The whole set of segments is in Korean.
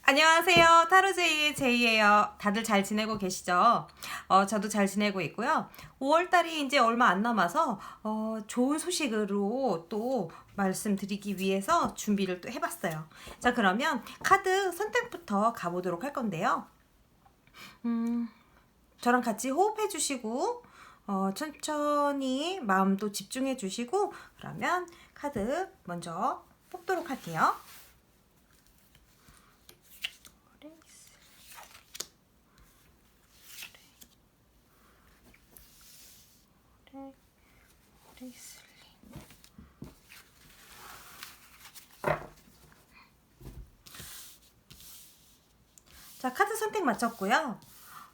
안녕하세요. 타로제이의 제이예요. 다들 잘 지내고 계시죠? 저도 잘 지내고 있고요. 5월달이 이제 얼마 안 남아서 좋은 소식으로 또 말씀드리기 위해서 준비를 또 해봤어요. 자, 그러면 카드 선택부터 가보도록 할 건데요. 저랑 같이 호흡해 주시고 천천히 마음도 집중해 주시고 그러면 카드 먼저 뽑도록 할게요. 자, 카드 선택 마쳤고요.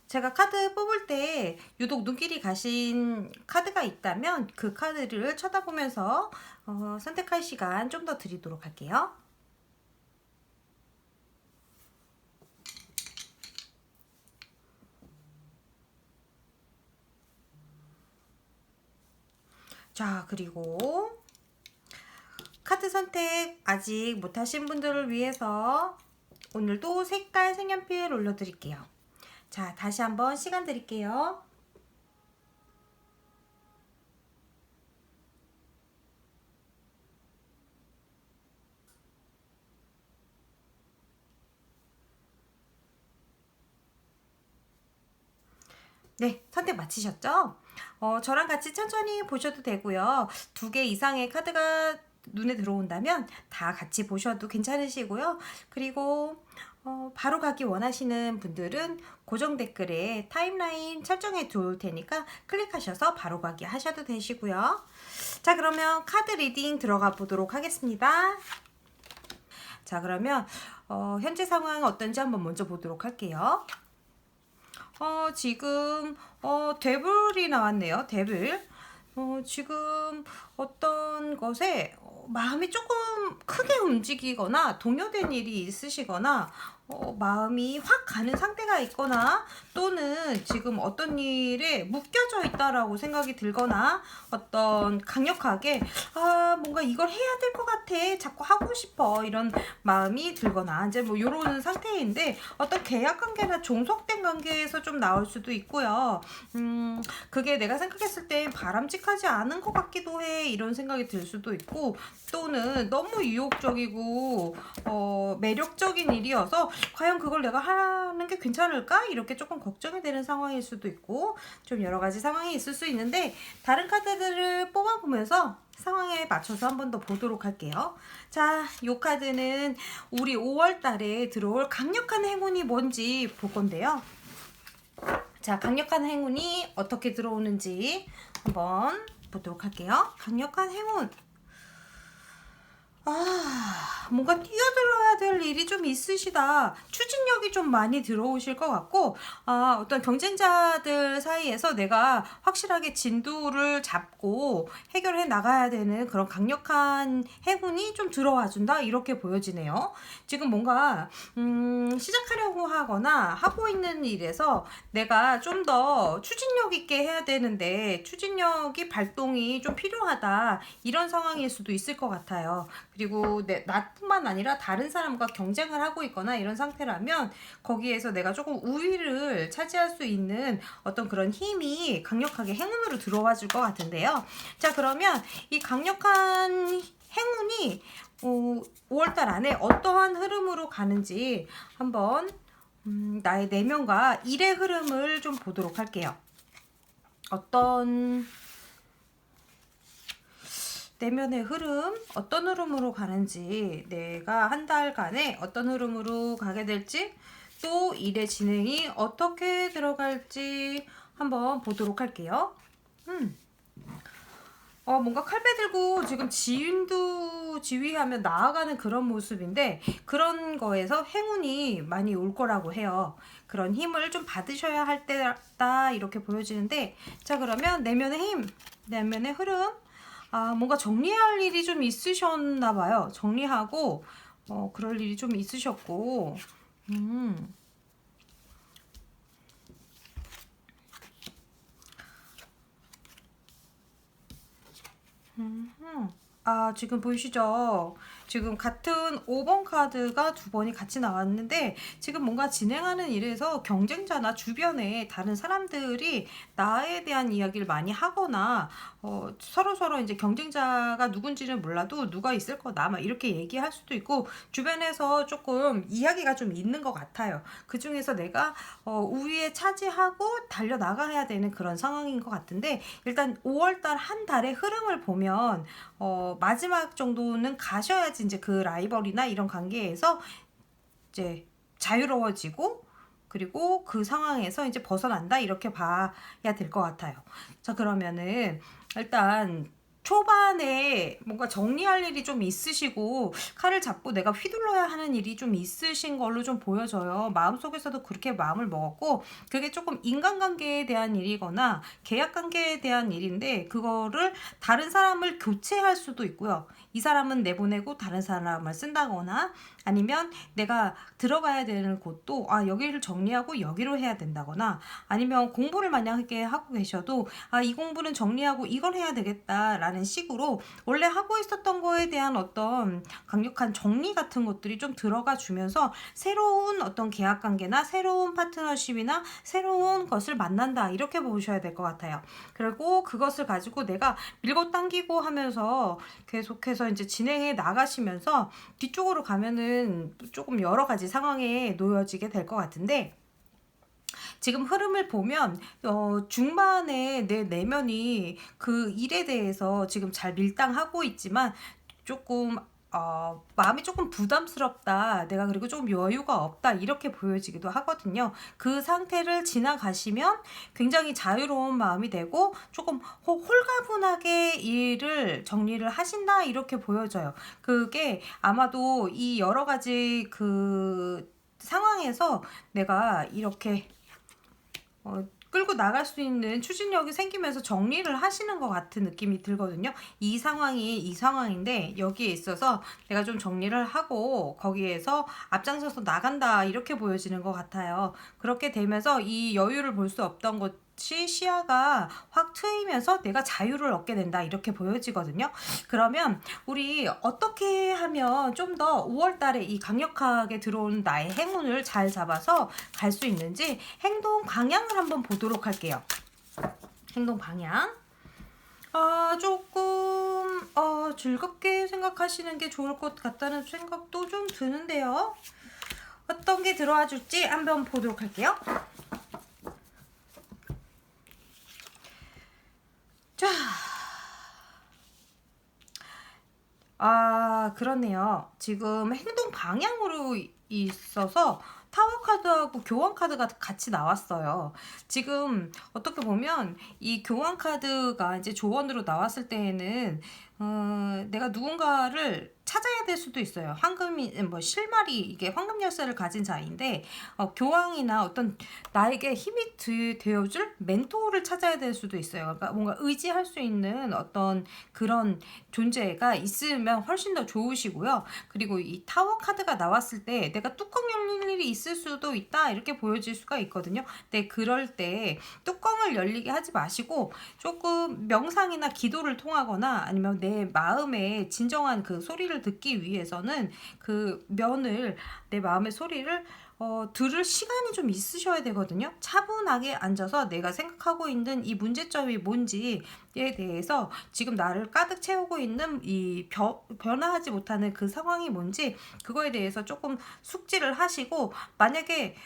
제가 카드 뽑을 때 유독 눈길이 가신 카드가 있다면 그 카드를 쳐다보면서 선택할 시간 좀 더 드리도록 할게요. 자, 그리고 카드 선택 아직 못하신 분들을 위해서 오늘도 색깔 색연필 올려드릴게요. 자, 다시 한번 시간 드릴게요. 네, 선택 마치셨죠? 저랑 같이 천천히 보셔도 되고요. 2개 이상의 카드가 눈에 들어온다면 다 같이 보셔도 괜찮으시고요. 그리고 바로 가기 원하시는 분들은 고정 댓글에 타임라인 설정해 둘 테니까 클릭하셔서 바로 가기 하셔도 되시고요. 자, 그러면 카드 리딩 들어가 보도록 하겠습니다. 자, 그러면 현재 상황 어떤지 한번 먼저 보도록 할게요. 지금 데블이 나왔네요. 데블. 지금 어떤 것에 마음이 조금 크게 움직이거나 동요된 일이 있으시거나 마음이 확 가는 상태가 있거나 또는 지금 어떤 일에 묶여져 있다라고 생각이 들거나 어떤 강력하게 뭔가 이걸 해야 될 것 같아 자꾸 하고 싶어 이런 마음이 들거나 이제 뭐 이런 상태인데 어떤 계약 관계나 종속된 관계에서 좀 나올 수도 있고요. 그게 내가 생각했을 때 바람직하지 않은 것 같기도 해 이런 생각이 들 수도 있고 또는 너무 유혹적이고 매력적인 일이어서 과연 그걸 내가 하는 게 괜찮을까? 이렇게 조금 걱정이 되는 상황일 수도 있고 좀 여러 가지 상황이 있을 수 있는데 다른 카드들을 뽑아보면서 상황에 맞춰서 한 번 더 보도록 할게요. 자, 이 카드는 우리 5월 달에 들어올 강력한 행운이 뭔지 볼 건데요. 자, 강력한 행운이 어떻게 들어오는지 한번 보도록 할게요. 강력한 행운. 뭔가 뛰어들어야 될 일이 좀 있으시다. 추진력이 좀 많이 들어오실 것 같고, 어떤 경쟁자들 사이에서 내가 확실하게 진도를 잡고 해결해 나가야 되는 그런 강력한 행운이 좀 들어와 준다. 이렇게 보여지네요. 지금 뭔가, 시작하려고 하거나 하고 있는 일에서 내가 좀 더 추진력 있게 해야 되는데, 추진력이 발동이 좀 필요하다. 이런 상황일 수도 있을 것 같아요. 그리고 나뿐만 아니라 다른 사람과 경쟁을 하고 있거나 이런 상태라면 거기에서 내가 조금 우위를 차지할 수 있는 어떤 그런 힘이 강력하게 행운으로 들어와 줄 것 같은데요. 자, 그러면 이 강력한 행운이 5월달 안에 어떠한 흐름으로 가는지 한번 나의 내면과 일의 흐름을 좀 보도록 할게요. 어떤 내면의 흐름, 어떤 흐름으로 가는지, 내가 한 달간에 어떤 흐름으로 가게 될지, 또 일의 진행이 어떻게 들어갈지 한번 보도록 할게요. 뭔가 칼배 들고 지금 지휘하며 나아가는 그런 모습인데 그런 거에서 행운이 많이 올 거라고 해요. 그런 힘을 좀 받으셔야 할 때다 이렇게 보여지는데 자, 그러면 내면의 힘, 내면의 흐름 뭔가 정리할 일이 좀 있으셨나 봐요. 정리하고 그럴 일이 좀 있으셨고 지금 보이시죠? 지금 같은 5번 카드가 두 번이 같이 나왔는데 지금 뭔가 진행하는 일에서 경쟁자나 주변에 다른 사람들이 나에 대한 이야기를 많이 하거나 서로 이제 경쟁자가 누군지는 몰라도 누가 있을 거다 막 이렇게 얘기할 수도 있고 주변에서 조금 이야기가 좀 있는 것 같아요. 그 중에서 내가 우위에 차지하고 달려나가야 되는 그런 상황인 것 같은데 일단 5월달 한 달의 흐름을 보면 마지막 정도는 가셔야지 이제 그 라이벌이나 이런 관계에서 이제 자유로워지고 그리고 그 상황에서 이제 벗어난다 이렇게 봐야 될 것 같아요. 자 그러면은 일단 초반에 뭔가 정리할 일이 좀 있으시고 칼을 잡고 내가 휘둘러야 하는 일이 좀 있으신 걸로 좀 보여져요. 마음속에서도 그렇게 마음을 먹었고 그게 조금 인간관계에 대한 일이거나 계약관계에 대한 일인데 그거를 다른 사람을 교체할 수도 있고요. 이 사람은 내보내고 다른 사람을 쓴다거나 아니면 내가 들어가야 되는 곳도 여기를 정리하고 여기로 해야 된다거나 아니면 공부를 만약에 하고 계셔도 이 공부는 정리하고 이걸 해야 되겠다라는 식으로 원래 하고 있었던 거에 대한 어떤 강력한 정리 같은 것들이 좀 들어가 주면서 새로운 어떤 계약 관계나 새로운 파트너십이나 새로운 것을 만난다 이렇게 보셔야 될 것 같아요. 그리고 그것을 가지고 내가 밀고 당기고 하면서 계속해서 이제 진행해 나가시면서 뒤쪽으로 가면은 조금 여러 가지 상황에 놓여지게 될 것 같은데 지금 흐름을 보면 중반에 내 내면이 그 일에 대해서 지금 잘 밀당하고 있지만 조금 마음이 조금 부담스럽다. 내가 그리고 조금 여유가 없다. 이렇게 보여지기도 하거든요. 그 상태를 지나가시면 굉장히 자유로운 마음이 되고 조금 홀가분하게 일을 정리를 하신다. 이렇게 보여져요. 그게 아마도 이 여러 가지 그 상황에서 내가 이렇게 끌고 나갈 수 있는 추진력이 생기면서 정리를 하시는 것 같은 느낌이 들거든요. 이 상황이 이 상황인데 여기에 있어서 내가 좀 정리를 하고 거기에서 앞장서서 나간다 이렇게 보여지는 것 같아요. 그렇게 되면서 이 여유를 볼 수 없던 것이 시야가 확 트이면서 내가 자유를 얻게 된다 이렇게 보여지거든요. 그러면 우리 어떻게 하면 좀 더 5월달에 이 강력하게 들어온 나의 행운을 잘 잡아서 갈 수 있는지 행동 방향을 한번 보도록 할게요. 행동 방향. 조금 즐겁게 생각하시는 게 좋을 것 같다는 생각도 좀 드는데요. 어떤 게 들어와 줄지 한번 보도록 할게요. 자, 그렇네요. 지금 행동 방향으로 있어서 타워 카드하고 교환 카드가 같이 나왔어요. 지금 어떻게 보면 이 교환 카드가 이제 조언으로 나왔을 때에는 내가 누군가를 찾아야 될 수도 있어요. 황금이 뭐 실마리 이게 황금 열쇠를 가진 자인데 교황이나 어떤 나에게 힘이 되어줄 멘토를 찾아야 될 수도 있어요. 그러니까 뭔가 의지할 수 있는 어떤 그런 존재가 있으면 훨씬 더 좋으시고요. 그리고 이 타워 카드가 나왔을 때 내가 뚜껑 열릴 일이 있을 수도 있다 이렇게 보여질 수가 있거든요. 근데 그럴 때 뚜껑을 열리게 하지 마시고 조금 명상이나 기도를 통하거나 아니면 내 마음의 진정한 그 소리를 듣기 위해서는 그 면을 내 마음의 소리를 들을 시간이 좀 있으셔야 되거든요. 차분하게 앉아서 내가 생각하고 있는 이 문제점이 뭔지에 대해서 지금 나를 가득 채우고 있는 이 변화하지 못하는 그 상황이 뭔지 그거에 대해서 조금 숙지를 하시고 만약에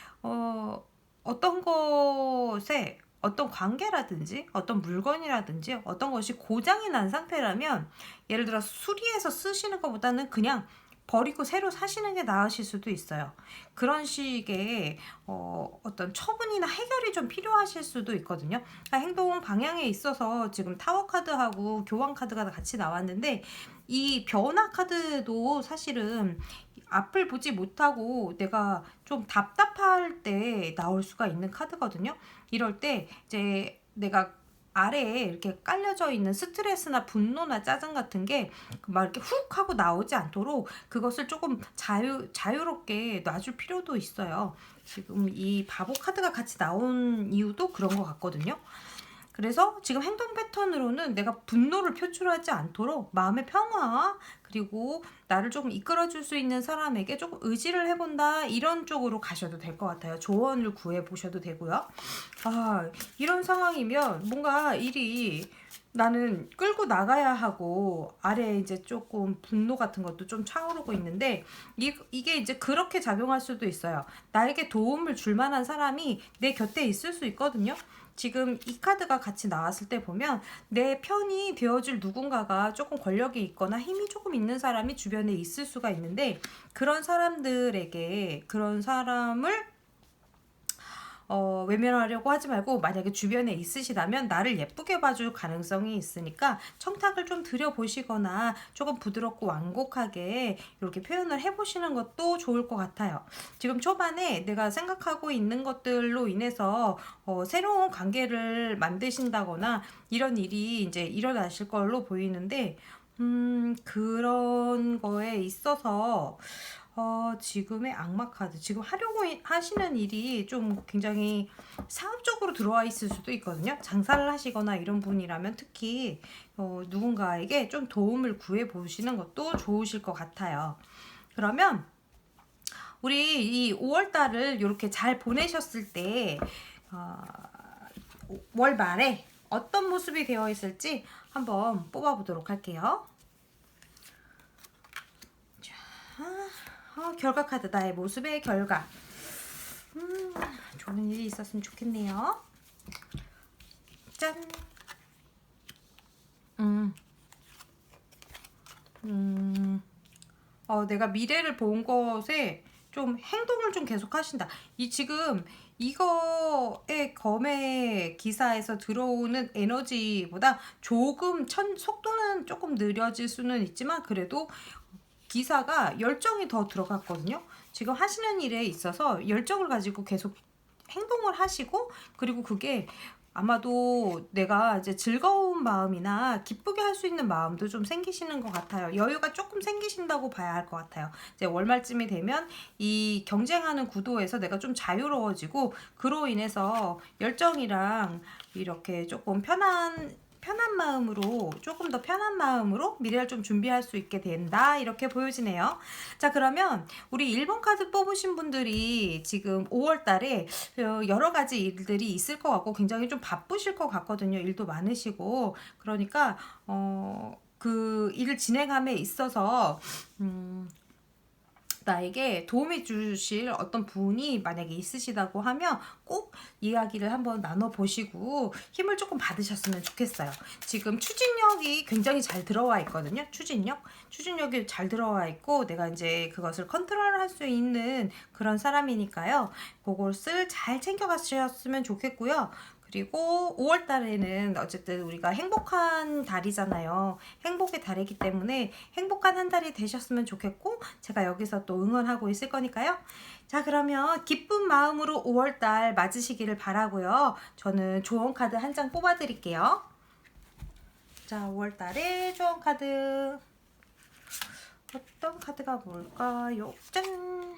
어떤 것에 어떤 관계라든지 어떤 물건이라든지 어떤 것이 고장이 난 상태라면 예를 들어 수리해서 쓰시는 것보다는 그냥 버리고 새로 사시는 게 나으실 수도 있어요. 그런 식의 어떤 처분이나 해결이 좀 필요하실 수도 있거든요. 그러니까 행동 방향에 있어서 지금 타워 카드하고 교환 카드가 같이 나왔는데 이 변화 카드도 사실은 앞을 보지 못하고 내가 좀 답답할 때 나올 수가 있는 카드거든요. 이럴 때 이제 내가 아래에 이렇게 깔려져 있는 스트레스나 분노나 짜증 같은 게 막 이렇게 훅 하고 나오지 않도록 그것을 조금 자유롭게 놔줄 필요도 있어요. 지금 이 바보 카드가 같이 나온 이유도 그런 것 같거든요. 그래서 지금 행동 패턴으로는 내가 분노를 표출하지 않도록 마음의 평화, 그리고 나를 조금 이끌어줄 수 있는 사람에게 조금 의지를 해본다, 이런 쪽으로 가셔도 될 것 같아요. 조언을 구해보셔도 되고요. 이런 상황이면 뭔가 일이 나는 끌고 나가야 하고 아래에 이제 조금 분노 같은 것도 좀 차오르고 있는데, 이게 이제 그렇게 작용할 수도 있어요. 나에게 도움을 줄 만한 사람이 내 곁에 있을 수 있거든요. 지금 이 카드가 같이 나왔을 때 보면 내 편이 되어줄 누군가가 조금 권력이 있거나 힘이 조금 있는 사람이 주변에 있을 수가 있는데, 그런 사람들에게, 그런 사람을 외면하려고 하지 말고, 만약에 주변에 있으시다면 나를 예쁘게 봐줄 가능성이 있으니까 청탁을 좀 드려보시거나 조금 부드럽고 완곡하게 이렇게 표현을 해보시는 것도 좋을 것 같아요. 지금 초반에 내가 생각하고 있는 것들로 인해서 새로운 관계를 만드신다거나 이런 일이 이제 일어나실 걸로 보이는데, 그런 거에 있어서 지금의 악마 카드, 지금 하려고 하시는 일이 좀 굉장히 사업적으로 들어와 있을 수도 있거든요. 장사를 하시거나 이런 분이라면 특히 누군가에게 좀 도움을 구해 보시는 것도 좋으실 것 같아요. 그러면 우리 이 5월달을 이렇게 잘 보내셨을 때 월 말에 어떤 모습이 되어 있을지 한번 뽑아보도록 할게요. 결과 카드, 나의 모습의 결과. 좋은 일이 있었으면 좋겠네요. 짠. 내가 미래를 본 것에 좀 행동을 좀 계속 하신다. 지금 이거의 검의 기사에서 들어오는 에너지보다 조금 속도는 조금 느려질 수는 있지만, 그래도 기사가 열정이 더 들어갔거든요. 지금 하시는 일에 있어서 열정을 가지고 계속 행동을 하시고, 그리고 그게 아마도 내가 이제 즐거운 마음이나 기쁘게 할 수 있는 마음도 좀 생기시는 것 같아요. 여유가 조금 생기신다고 봐야 할 것 같아요. 이제 월말쯤이 되면 이 경쟁하는 구도에서 내가 좀 자유로워지고, 그로 인해서 열정이랑 이렇게 조금 편한 마음으로, 조금 더 편한 마음으로 미래를 좀 준비할 수 있게 된다, 이렇게 보여지네요. 자, 그러면 우리 1번 카드 뽑으신 분들이 지금 5월 달에 여러 가지 일들이 있을 것 같고 굉장히 좀 바쁘실 것 같거든요. 일도 많으시고. 그러니까 그 일을 진행함에 있어서 나에게 도움이 주실 어떤 분이 만약에 있으시다고 하면 꼭 이야기를 한번 나눠보시고 힘을 조금 받으셨으면 좋겠어요. 지금 추진력이 굉장히 잘 들어와 있거든요. 추진력이 잘 들어와 있고, 내가 이제 그것을 컨트롤할 수 있는 그런 사람이니까요. 그것을 잘 챙겨가셨으면 좋겠고요. 그리고 5월 달에는 어쨌든 우리가 행복한 달이잖아요. 행복의 달이기 때문에 행복한 한 달이 되셨으면 좋겠고, 제가 여기서 또 응원하고 있을 거니까요. 자, 그러면 기쁜 마음으로 5월 달 맞으시기를 바라고요. 저는 조언 카드 한 장 뽑아 드릴게요. 자, 5월 달의 조언 카드. 어떤 카드가 뭘까요? 짠!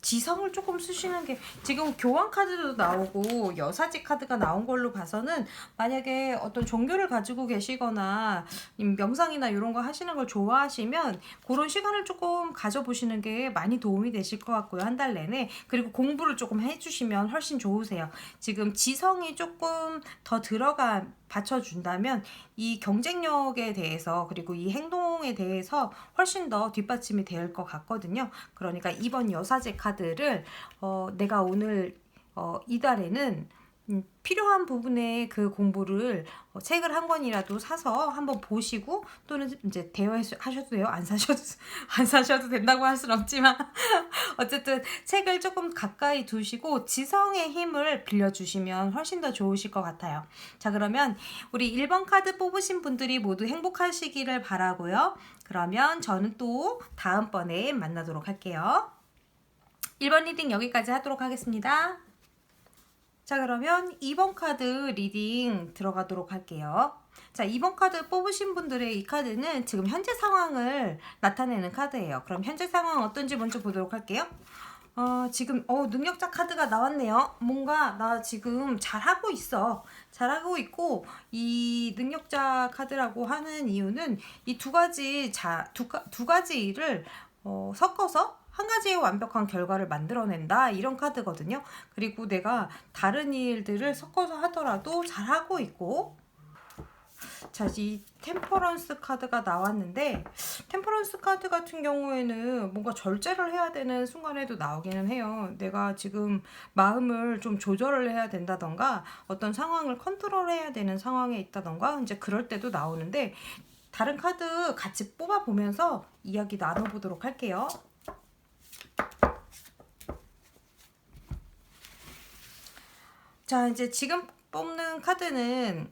지성을 조금 쓰시는 게, 지금 교황 카드도 나오고 여사지 카드가 나온 걸로 봐서는 만약에 어떤 종교를 가지고 계시거나 명상이나 이런 거 하시는 걸 좋아하시면 그런 시간을 조금 가져보시는 게 많이 도움이 되실 것 같고요. 한 달 내내. 그리고 공부를 조금 해주시면 훨씬 좋으세요. 지금 지성이 조금 더 받쳐준다면 이 경쟁력에 대해서, 그리고 이 행동에 대해서 훨씬 더 뒷받침이 될 것 같거든요. 그러니까 이번 여사제 카드를 내가 오늘 이달에는 필요한 부분의 그 공부를 책을 한 권이라도 사서 한번 보시고, 또는 이제 대여하셔도 돼요. 안 사셔도 된다고 할 수는 없지만 어쨌든 책을 조금 가까이 두시고 지성의 힘을 빌려주시면 훨씬 더 좋으실 것 같아요. 자, 그러면 우리 1번 카드 뽑으신 분들이 모두 행복하시기를 바라고요. 그러면 저는 또 다음번에 만나도록 할게요. 1번 리딩 여기까지 하도록 하겠습니다. 자, 그러면 2번 카드 리딩 들어가도록 할게요. 자, 2번 카드 뽑으신 분들의 이 카드는 지금 현재 상황을 나타내는 카드예요. 그럼 현재 상황 어떤지 먼저 보도록 할게요. 지금 능력자 카드가 나왔네요. 뭔가 나 지금 잘하고 있어. 잘하고 있고, 이 능력자 카드라고 하는 이유는 이 두 가지 일을 섞어서 한 가지의 완벽한 결과를 만들어낸다, 이런 카드거든요. 그리고 내가 다른 일들을 섞어서 하더라도 잘하고 있고. 자, 이 템퍼런스 카드가 나왔는데, 템퍼런스 카드 같은 경우에는 뭔가 절제를 해야 되는 순간에도 나오기는 해요. 내가 지금 마음을 좀 조절을 해야 된다던가, 어떤 상황을 컨트롤해야 되는 상황에 있다던가, 이제 그럴 때도 나오는데, 다른 카드 같이 뽑아보면서 이야기 나눠보도록 할게요. 자, 이제 지금 뽑는 카드는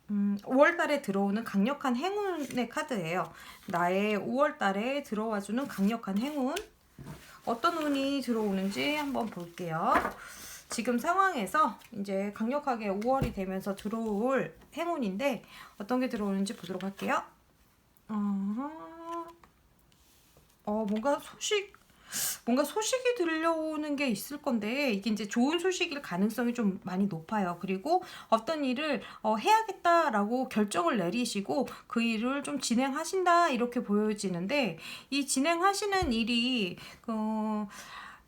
5월달에 들어오는 강력한 행운의 카드예요. 나의 5월달에 들어와주는 강력한 행운. 어떤 운이 들어오는지 한번 볼게요. 지금 상황에서 이제 강력하게 5월이 되면서 들어올 행운인데, 어떤 게 들어오는지 보도록 할게요. 뭔가 소식이 들려오는 게 있을 건데, 이게 이제 좋은 소식일 가능성이 좀 많이 높아요. 그리고 어떤 일을 해야겠다라고 결정을 내리시고 그 일을 좀 진행하신다, 이렇게 보여지는데, 이 진행하시는 일이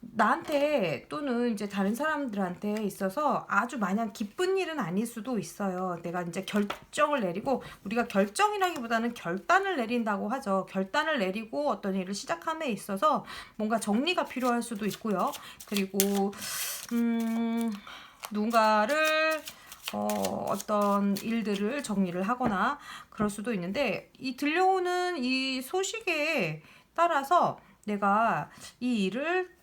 나한테 또는 이제 다른 사람들한테 있어서 아주 마냥 기쁜 일은 아닐 수도 있어요. 내가 이제 결정을 내리고, 우리가 결정이라기보다는 결단을 내린다고 하죠. 결단을 내리고 어떤 일을 시작함에 있어서 뭔가 정리가 필요할 수도 있고요. 그리고 누군가를 어떤 일들을 정리를 하거나 그럴 수도 있는데, 이 들려오는 이 소식에 따라서 내가 이 일을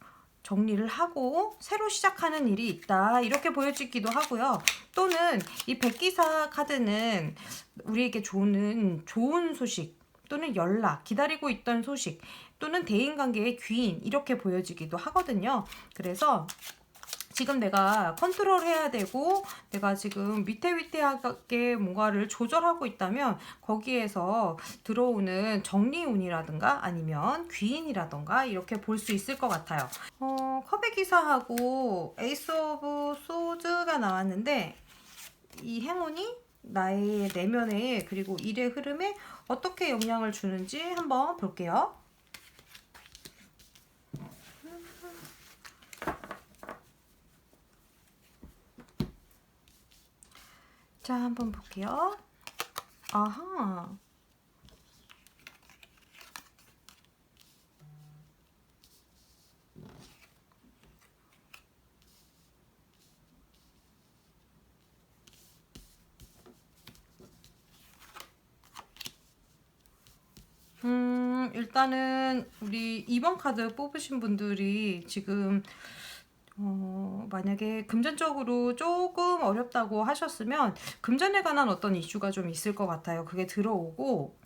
정리를 하고 새로 시작하는 일이 있다, 이렇게 보여지기도 하고요. 또는 이 백기사 카드는 우리에게 주는 좋은 소식, 또는 연락, 기다리고 있던 소식, 또는 대인관계의 귀인, 이렇게 보여지기도 하거든요. 그래서 지금 내가 컨트롤해야 되고, 내가 지금 위태위태하게 뭔가를 조절하고 있다면 거기에서 들어오는 정리운이라든가 아니면 귀인이라든가, 이렇게 볼 수 있을 것 같아요. 컵의 기사하고 에이스 오브 소드가 나왔는데, 이 행운이 나의 내면에, 그리고 일의 흐름에 어떻게 영향을 주는지 한번 볼게요. 자, 한번 볼게요. 아하. 일단은 우리 2번 카드 뽑으신 분들이 지금 만약에 금전적으로 조금 어렵다고 하셨으면 금전에 관한 어떤 이슈가 좀 있을 것 같아요. 그게 들어오고,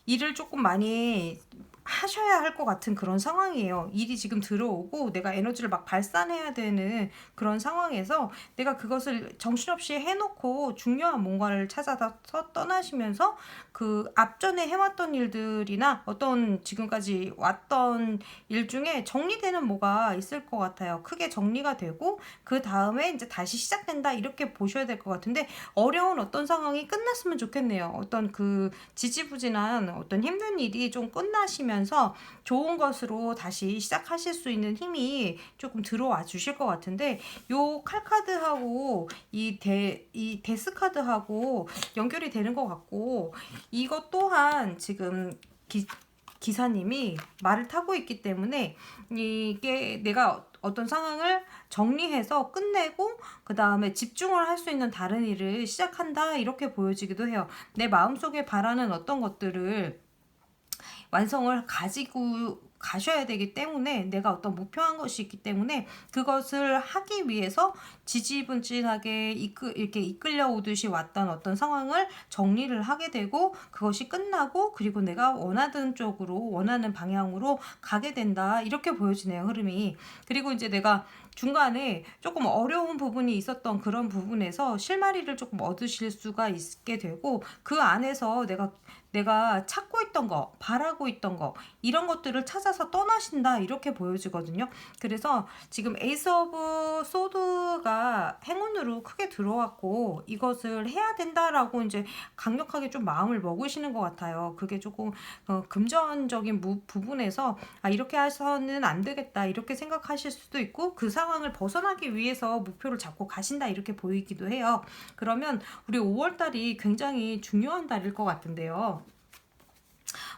일을 조금 많이 하셔야 할 것 같은 그런 상황이에요. 일이 지금 들어오고 내가 에너지를 막 발산해야 되는 그런 상황에서 내가 그것을 정신없이 해놓고 중요한 뭔가를 찾아서 떠나시면서 그 앞전에 해왔던 일들이나 어떤 지금까지 왔던 일 중에 정리되는 뭐가 있을 것 같아요. 크게 정리가 되고 그 다음에 이제 다시 시작된다, 이렇게 보셔야 될 것 같은데, 어려운 어떤 상황이 끝났으면 좋겠네요. 어떤 그 지지부진한 어떤 힘든 일이 좀 끝나시면서 좋은 것으로 다시 시작하실 수 있는 힘이 조금 들어와 주실 것 같은데, 요 칼카드하고 이 데스 카드하고 연결이 되는 것 같고, 이것 또한 지금 기사님이 말을 타고 있기 때문에 이게 내가 어떤 상황을 정리해서 끝내고 그 다음에 집중을 할 수 있는 다른 일을 시작한다, 이렇게 보여지기도 해요. 내 마음속에 바라는 어떤 것들을 완성을 가지고 가셔야 되기 때문에, 내가 어떤 목표한 것이 있기 때문에 그것을 하기 위해서 지지분진하게 이렇게 이끌려 오듯이 왔던 어떤 상황을 정리를 하게 되고, 그것이 끝나고 그리고 내가 원하던 쪽으로, 원하는 방향으로 가게 된다, 이렇게 보여지네요, 흐름이. 그리고 이제 내가 중간에 조금 어려운 부분이 있었던 그런 부분에서 실마리를 조금 얻으실 수가 있게 되고, 그 안에서 내가 내가 찾고 있던 거, 바라고 있던 거, 이런 것들을 찾아서 떠나신다, 이렇게 보여지거든요. 그래서 지금 에이스 오브 소드가 행운으로 크게 들어왔고, 이것을 해야 된다라고 이제 강력하게 좀 마음을 먹으시는 것 같아요. 그게 조금 금전적인 부분에서 이렇게 해서는 안 되겠다, 이렇게 생각하실 수도 있고, 그 상황을 벗어나기 위해서 목표를 잡고 가신다, 이렇게 보이기도 해요. 그러면 우리 5월달이 굉장히 중요한 달일 것 같은데요.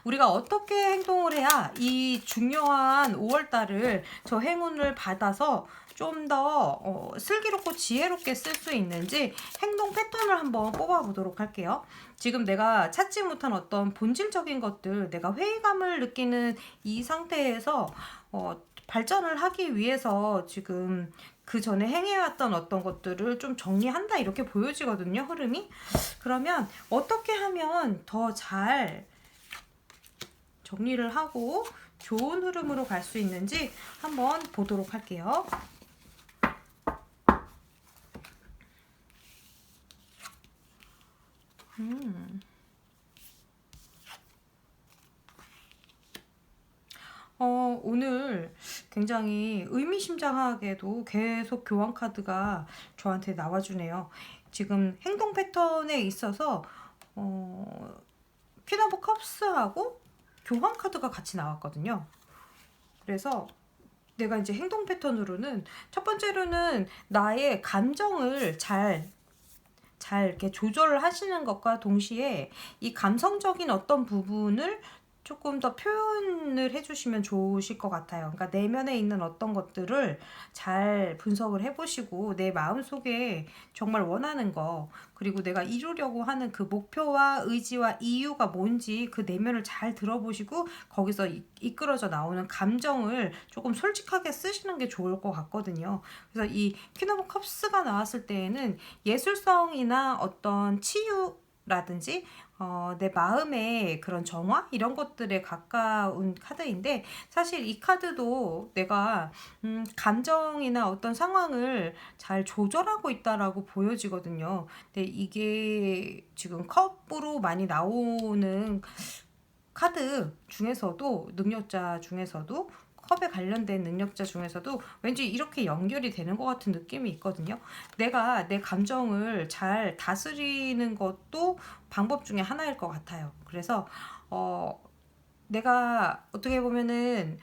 우리가 어떻게 행동을 해야 이 중요한 5월달을 저 행운을 받아서 좀 더 슬기롭고 지혜롭게 쓸 수 있는지 행동 패턴을 한번 뽑아보도록 할게요. 지금 내가 찾지 못한 어떤 본질적인 것들, 내가 회의감을 느끼는 이 상태에서 발전을 하기 위해서 지금 그 전에 행해왔던 어떤 것들을 좀 정리한다, 이렇게 보여지거든요, 흐름이. 그러면 어떻게 하면 더 잘 정리를 하고 좋은 흐름으로 갈 수 있는지 한번 보도록 할게요. 오늘 굉장히 의미심장하게도 계속 교환 카드가 저한테 나와주네요. 지금 행동 패턴에 있어서 퀸 오브 컵스하고 교환 카드가 같이 나왔거든요. 그래서 내가 이제 행동 패턴으로는 첫 번째로는 나의 감정을 잘 이렇게 조절을 하시는 것과 동시에 이 감성적인 어떤 부분을 조금 더 표현을 해주시면 좋으실 것 같아요. 그러니까 내면에 있는 어떤 것들을 잘 분석을 해보시고 내 마음속에 정말 원하는 거, 그리고 내가 이루려고 하는 그 목표와 의지와 이유가 뭔지 그 내면을 잘 들어보시고 거기서 이끌어져 나오는 감정을 조금 솔직하게 쓰시는 게 좋을 것 같거든요. 그래서 이 퀸 오브 컵스가 나왔을 때에는 예술성이나 어떤 치유라든지 내 마음의 그런 정화, 이런 것들에 가까운 카드인데, 사실 이 카드도 내가 감정이나 어떤 상황을 잘 조절하고 있다라고 보여지거든요. 근데 이게 지금 컵으로 많이 나오는 카드 중에서도, 능력자 중에서도, 컵에 관련된 능력자 중에서도 왠지 이렇게 연결이 되는 것 같은 느낌이 있거든요. 내가 내 감정을 잘 다스리는 것도 방법 중에 하나일 것 같아요. 그래서 내가 어떻게 보면은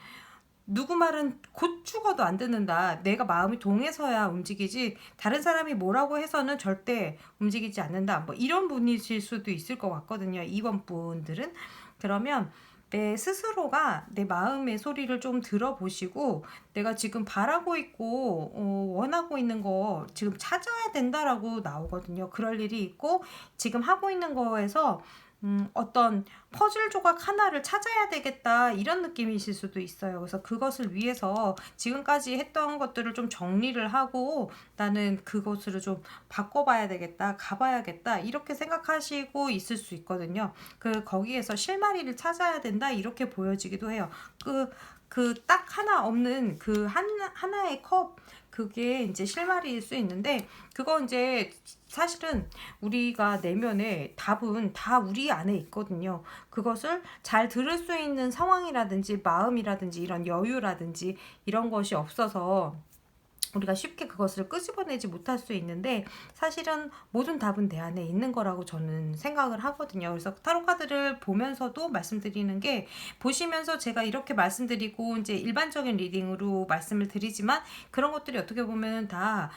누구 말은 곧 죽어도 안 듣는다, 내가 마음이 동해서야 움직이지 다른 사람이 뭐라고 해서는 절대 움직이지 않는다, 뭐 이런 분이실 수도 있을 것 같거든요, 이번 분들은. 그러면 내 스스로가 내 마음의 소리를 좀 들어보시고 내가 지금 바라고 있고 원하고 있는 거 지금 찾아야 된다라고 나오거든요. 그럴 일이 있고 지금 하고 있는 거에서 어떤 퍼즐 조각 하나를 찾아야 되겠다, 이런 느낌이실 수도 있어요. 그래서 그것을 위해서 지금까지 했던 것들을 좀 정리를 하고 나는 그것을 좀 바꿔봐야 되겠다, 가봐야겠다, 이렇게 생각하시고 있을 수 있거든요. 거기에서 실마리를 찾아야 된다, 이렇게 보여지기도 해요. 그 딱 하나 없는 그 하나의 컵, 그게 이제 실마리일 수 있는데, 그거 이제 사실은 우리가 내면에 답은 다 우리 안에 있거든요. 그것을 잘 들을 수 있는 상황이라든지 마음이라든지 이런 여유라든지 이런 것이 없어서 우리가 쉽게 그것을 끄집어내지 못할 수 있는데, 사실은 모든 답은 내 안에 있는 거라고 저는 생각을 하거든요. 그래서 타로 카드를 보면서도 말씀드리는 게, 보시면서 제가 이렇게 말씀드리고 이제 일반적인 리딩으로 말씀을 드리지만 그런 것들이 어떻게 보면 다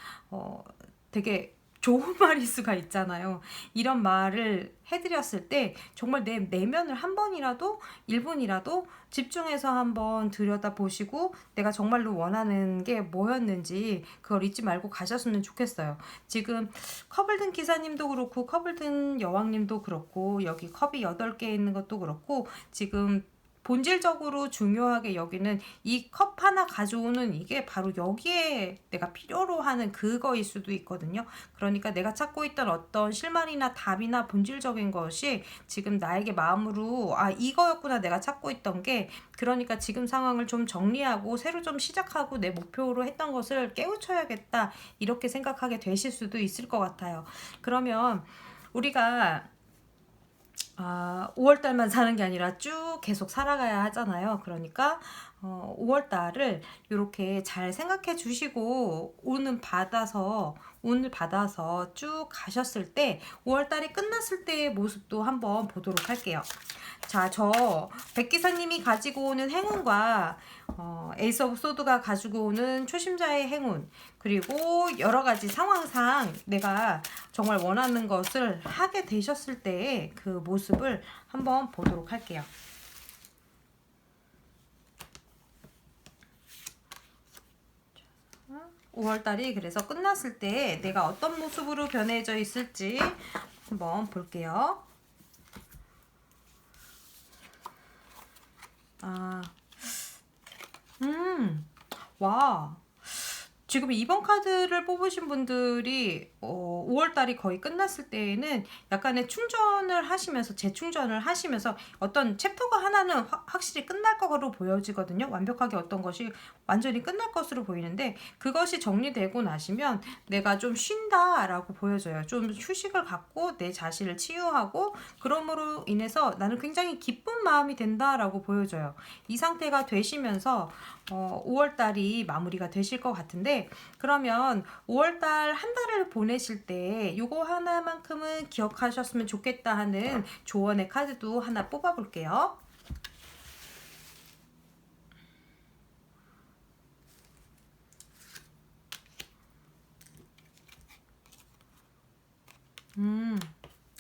되게 좋은 말일 수가 있잖아요. 이런 말을 해드렸을 때 정말 내 내면을 한 번이라도 1분이라도 집중해서 한번 들여다보시고 내가 정말로 원하는 게 뭐였는지 그걸 잊지 말고 가셨으면 좋겠어요. 지금 컵을 든 기사님도 그렇고 컵을 든 여왕님도 그렇고 여기 컵이 8개 있는 것도 그렇고, 지금 본질적으로 중요하게 여기는 이 컵 하나 가져오는 이게 바로 여기에 내가 필요로 하는 그거일 수도 있거든요. 그러니까 내가 찾고 있던 어떤 실마리나 답이나 본질적인 것이 지금 나에게 마음으로 이거였구나, 내가 찾고 있던 게. 그러니까 지금 상황을 좀 정리하고 새로 좀 시작하고 내 목표로 했던 것을 깨우쳐야겠다, 이렇게 생각하게 되실 수도 있을 것 같아요. 그러면 우리가 아, 5월 달만 사는 게 아니라 쭉 계속 살아가야 하잖아요. 그러니까 5월 달을 이렇게 잘 생각해 주시고 운을 받아서 쭉 가셨을 때 5월 달이 끝났을 때의 모습도 한번 보도록 할게요. 자, 저 백기사님이 가지고 오는 행운과 에이스 오브 소드가 가지고 오는 초심자의 행운, 그리고 여러 가지 상황상 내가 정말 원하는 것을 하게 되셨을 때의 그 모습을 한번 보도록 할게요. 5월달이 그래서 끝났을 때 내가 어떤 모습으로 변해져 있을지 한번 볼게요. 아, 와. 지금 2번 카드를 뽑으신 분들이 5월달이 거의 끝났을 때에는 약간의 충전을 하시면서 재충전을 하시면서 어떤 챕터가 하나는 확실히 끝날 거로 보여지거든요. 완벽하게 어떤 것이 완전히 끝날 것으로 보이는데 그것이 정리되고 나시면 내가 좀 쉰다라고 보여져요. 좀 휴식을 갖고 내 자신을 치유하고 그러므로 인해서 나는 굉장히 기쁜 마음이 된다라고 보여져요. 이 상태가 되시면서 5월달이 마무리가 되실 것 같은데, 그러면 5월달 한 달을 보내실 때 요거 하나만큼은 기억하셨으면 좋겠다 하는 조언의 카드도 하나 뽑아 볼게요.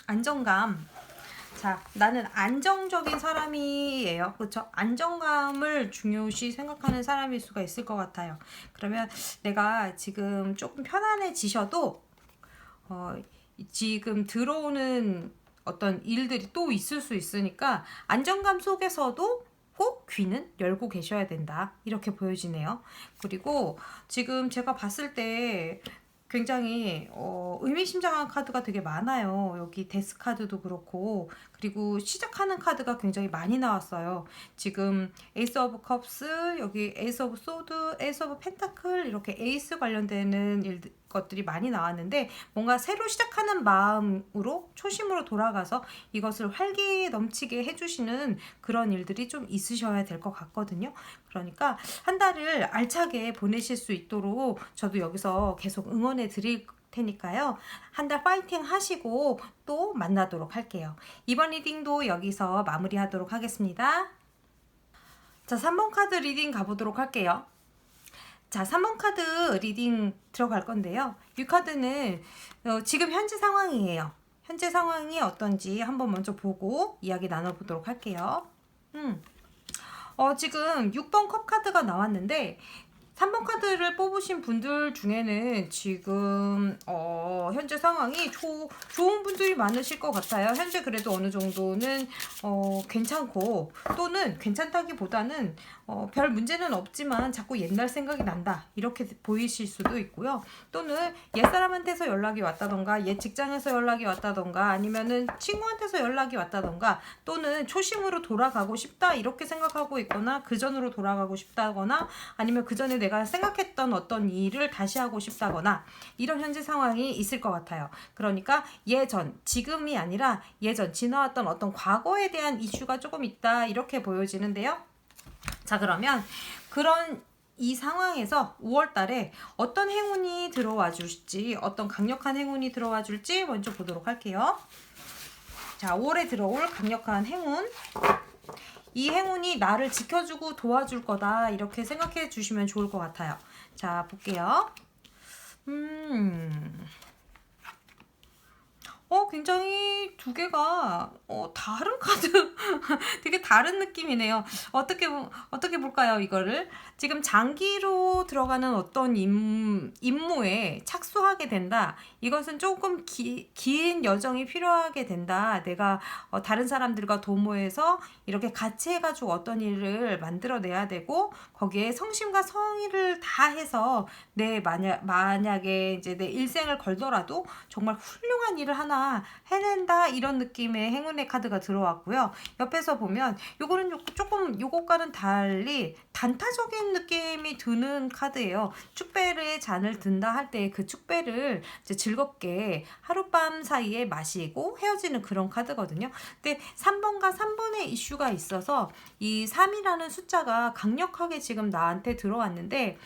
안정감. 자, 나는 안정적인 사람이에요. 그렇죠? 안정감을 중요시 생각하는 사람일 수가 있을 것 같아요. 그러면 내가 지금 조금 편안해지셔도 지금 들어오는 어떤 일들이 또 있을 수 있으니까 안정감 속에서도 꼭 귀는 열고 계셔야 된다. 이렇게 보여지네요. 그리고 지금 제가 봤을 때 굉장히 의미심장한 카드가 되게 많아요. 여기 데스 카드도 그렇고, 그리고 시작하는 카드가 굉장히 많이 나왔어요. 지금 에이스 오브 컵스, 여기 에이스 오브 소드, 에이스 오브 펜타클, 이렇게 에이스 관련되는 것들이 많이 나왔는데 뭔가 새로 시작하는 마음으로 초심으로 돌아가서 이것을 활기 넘치게 해주시는 그런 일들이 좀 있으셔야 될 것 같거든요. 그러니까 한 달을 알차게 보내실 수 있도록 저도 여기서 계속 응원해 드릴 테니까요. 한 달 파이팅 하시고 또 만나도록 할게요. 이번 리딩도 여기서 마무리하도록 하겠습니다. 자, 3번 카드 리딩 가보도록 할게요. 자, 3번 카드 리딩 들어갈 건데요. 이 카드는 지금 현재 상황이에요. 현재 상황이 어떤지 한번 먼저 보고 이야기 나눠보도록 할게요. 지금 6번 컵 카드가 나왔는데 3번 카드를 뽑으신 분들 중에는 지금 현재 상황이 좋은 분들이 많으실 것 같아요. 현재 그래도 어느 정도는 괜찮고, 또는 괜찮다기보다는 별 문제는 없지만 자꾸 옛날 생각이 난다 이렇게 보이실 수도 있고요. 또는 옛사람한테서 연락이 왔다던가 옛 직장에서 연락이 왔다던가 아니면은 친구한테서 연락이 왔다던가 또는 초심으로 돌아가고 싶다 이렇게 생각하고 있거나 그전으로 돌아가고 싶다거나 아니면 그전에 내가 생각했던 어떤 일을 다시 하고 싶다거나 이런 현재 상황이 있을 것 같아요. 그러니까 예전, 지금이 아니라 예전 지나왔던 어떤 과거에 대한 이슈가 조금 있다 이렇게 보여지는데요. 자, 그러면 그런 이 상황에서 5월 달에 어떤 행운이 들어와 줄지, 어떤 강력한 행운이 들어와 줄지 먼저 보도록 할게요. 자, 5월에 들어올 강력한 행운. 이 행운이 나를 지켜주고 도와줄 거다 이렇게 생각해 주시면 좋을 것 같아요. 자, 볼게요. 굉장히 두 개가 다른 카드 되게 다른 느낌이네요. 어떻게 볼까요, 이거를? 지금 장기로 들어가는 어떤 임무에 착수하게 된다. 이것은 조금 긴 여정이 필요하게 된다. 내가 다른 사람들과 도모해서 이렇게 같이 해가지고 어떤 일을 만들어내야 되고 거기에 성심과 성의를 다해서 내 만약에 이제 내 일생을 걸더라도 정말 훌륭한 일을 하나 하나 해낸다 이런 느낌의 행운의 카드가 들어왔고요. 옆에서 보면 요거는 조금 요것과는 달리 단타적인 느낌이 드는 카드예요. 축배를 잔을 든다 할 때 그 축배를 이제 즐겁게 하룻밤 사이에 마시고 헤어지는 그런 카드거든요. 근데 3번과 3번의 이슈가 있어서 이 3이라는 숫자가 강력하게 지금 나한테 들어왔는데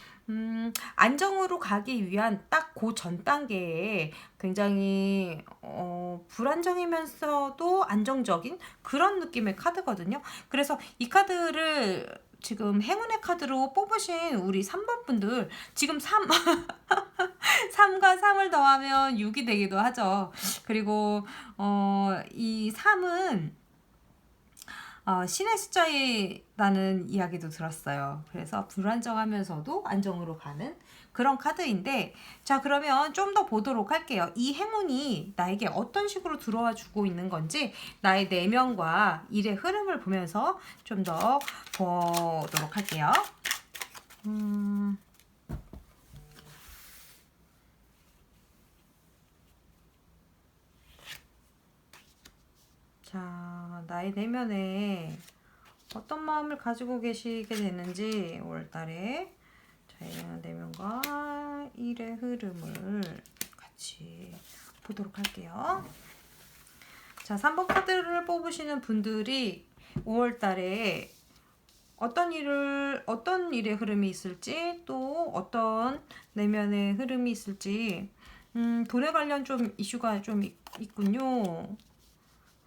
안정으로 가기 위한 딱 그 전 단계에 굉장히 불안정이면서도 안정적인 그런 느낌의 카드거든요. 그래서 이 카드를 지금 행운의 카드로 뽑으신 우리 3번 분들 지금 3과 3을 더하면 6이 되기도 하죠. 그리고 이 3은 신의 숫자라는 이야기도 들었어요. 그래서 불안정하면서도 안정으로 가는 그런 카드인데, 자, 그러면 좀 더 보도록 할게요. 이 행운이 나에게 어떤 식으로 들어와 주고 있는 건지 나의 내면과 일의 흐름을 보면서 좀 더 보도록 할게요. 자, 나의 내면에 어떤 마음을 가지고 계시게 되는지 5월달에 저의 내면과 일의 흐름을 같이 보도록 할게요. 자, 3번 카드를 뽑으시는 분들이 5월달에 어떤 일의 흐름이 있을지, 또 어떤 내면의 흐름이 있을지, 돈에 관련 좀 이슈가 좀 있군요.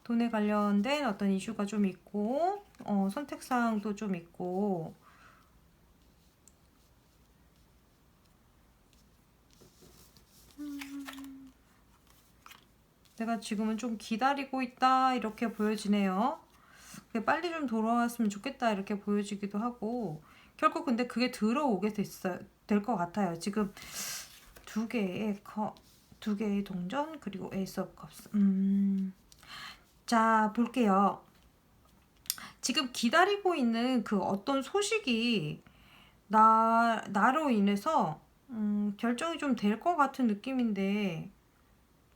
돈에 관련된 어떤 이슈가 좀 있고, 선택사항도 좀 있고, 내가 지금은 좀 기다리고 있다 이렇게 보여지네요. 그게 빨리 좀 돌아왔으면 좋겠다 이렇게 보여지기도 하고, 결국 근데 그게 들어오게 될 것 같아요. 지금 두 개의 동전 그리고 에이스 오브 컵스. 자, 볼게요. 지금 기다리고 있는 그 어떤 소식이 나로 인해서 결정이 좀 될 것 같은 느낌인데,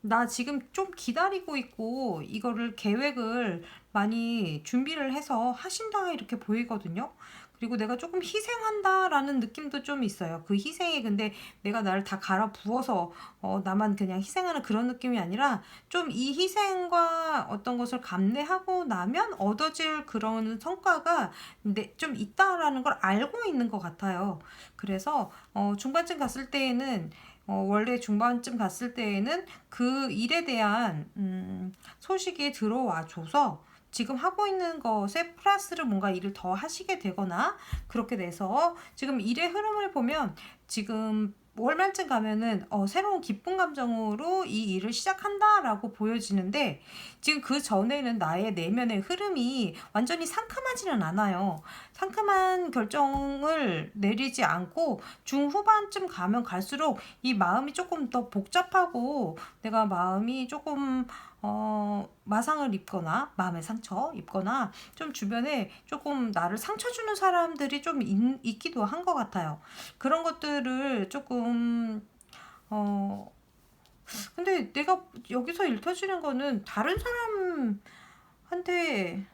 나 지금 좀 기다리고 있고 이거를 계획을 많이 준비를 해서 하신다 이렇게 보이거든요. 그리고 내가 조금 희생한다라는 느낌도 좀 있어요. 그 희생이 근데 내가 나를 다 갈아 부어서 나만 그냥 희생하는 그런 느낌이 아니라 좀 이 희생과 어떤 것을 감내하고 나면 얻어질 그런 성과가 좀 있다라는 걸 알고 있는 것 같아요. 그래서 중반쯤 갔을 때에는 원래 중반쯤 갔을 때에는 그 일에 대한 소식이 들어와 줘서 지금 하고 있는 것에 플러스를 뭔가 일을 더 하시게 되거나 그렇게 돼서 지금 일의 흐름을 보면 지금 월말쯤 가면은 새로운 기쁜 감정으로 이 일을 시작한다라고 보여지는데, 지금 그 전에는 나의 내면의 흐름이 완전히 상큼하지는 않아요. 상큼한 결정을 내리지 않고 중후반쯤 가면 갈수록 이 마음이 조금 더 복잡하고 내가 마음이 조금 마상을 입거나 마음의 상처 입거나 좀 주변에 조금 나를 상처 주는 사람들이 좀 있기도 한 것 같아요. 그런 것들을 조금 근데 내가 여기서 읽혀지는 거는 다른 사람한테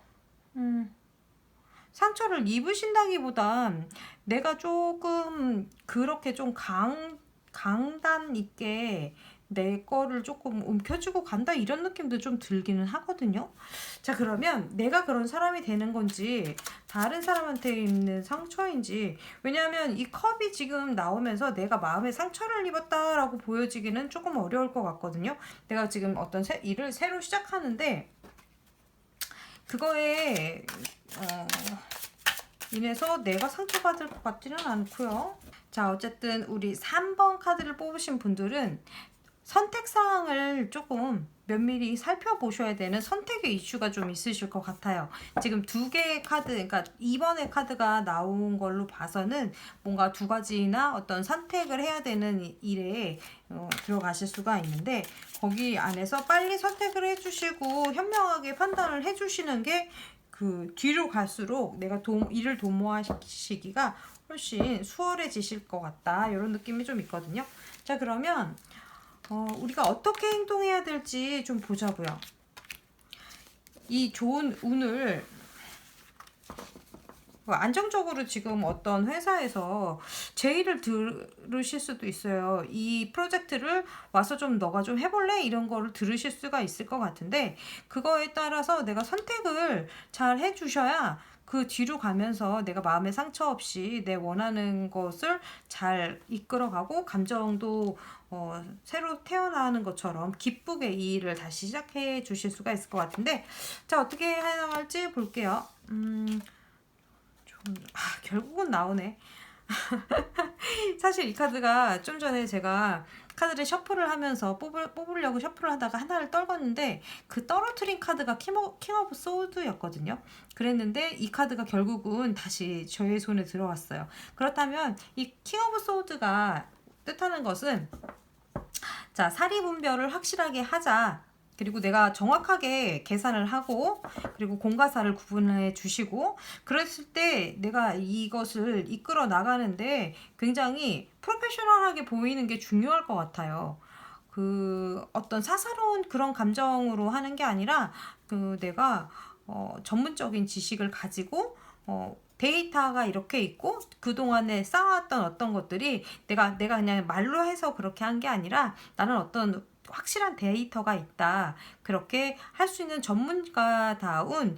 상처를 입으신다기보단 내가 조금 그렇게 좀 강단 있게 내 거를 조금 움켜쥐고 간다 이런 느낌도 좀 들기는 하거든요. 자, 그러면 내가 그런 사람이 되는 건지 다른 사람한테 있는 상처인지, 왜냐하면 이 컵이 지금 나오면서 내가 마음에 상처를 입었다라고 보여지기는 조금 어려울 것 같거든요. 내가 지금 어떤 일을 새로 시작하는데 그거에 인해서 내가 상처받을 것 같지는 않고요. 자, 어쨌든 우리 3번 카드를 뽑으신 분들은 선택사항을 조금 면밀히 살펴보셔야 되는 선택의 이슈가 좀 있으실 것 같아요. 지금 두 개의 카드, 그러니까 2번의 카드가 나온 걸로 봐서는 뭔가 두 가지나 어떤 선택을 해야 되는 일에 들어가실 수가 있는데, 거기 안에서 빨리 선택을 해주시고 현명하게 판단을 해주시는 게 그 뒤로 갈수록 내가 일을 도모하시기가 훨씬 수월해지실 것 같다 이런 느낌이 좀 있거든요. 자, 그러면 우리가 어떻게 행동해야 될지 좀 보자고요. 이 좋은 운을 안정적으로 지금 어떤 회사에서 제의를 들으실 수도 있어요. 이 프로젝트를 와서 좀 너가 좀 해볼래? 이런 거를 들으실 수가 있을 것 같은데, 그거에 따라서 내가 선택을 잘 해주셔야 그 뒤로 가면서 내가 마음의 상처 없이 내 원하는 것을 잘 이끌어가고, 감정도 새로 태어나는 것처럼 기쁘게 이 일을 다시 시작해 주실 수가 있을 것 같은데, 자, 어떻게 해나갈지 볼게요. 결국은 나오네. 사실 이 카드가 좀 전에 제가 카드를 셔플을 하면서 뽑으려고 셔플을 하다가 하나를 떨궜는데, 그 떨어뜨린 카드가 킹 오브 소드였거든요. 그랬는데 이 카드가 결국은 다시 저의 손에 들어왔어요. 그렇다면 이 킹 오브 소드가 뜻하는 것은, 자, 사리 분별을 확실하게 하자. 그리고 내가 정확하게 계산을 하고, 그리고 공과사를 구분해 주시고, 그랬을 때 내가 이것을 이끌어 나가는데 굉장히 프로페셔널하게 보이는 게 중요할 것 같아요. 그 어떤 사사로운 그런 감정으로 하는 게 아니라, 그 내가 전문적인 지식을 가지고 데이터가 이렇게 있고, 그동안에 쌓아왔던 어떤 것들이 내가 그냥 말로 해서 그렇게 한 게 아니라, 나는 어떤 확실한 데이터가 있다, 그렇게 할 수 있는 전문가다운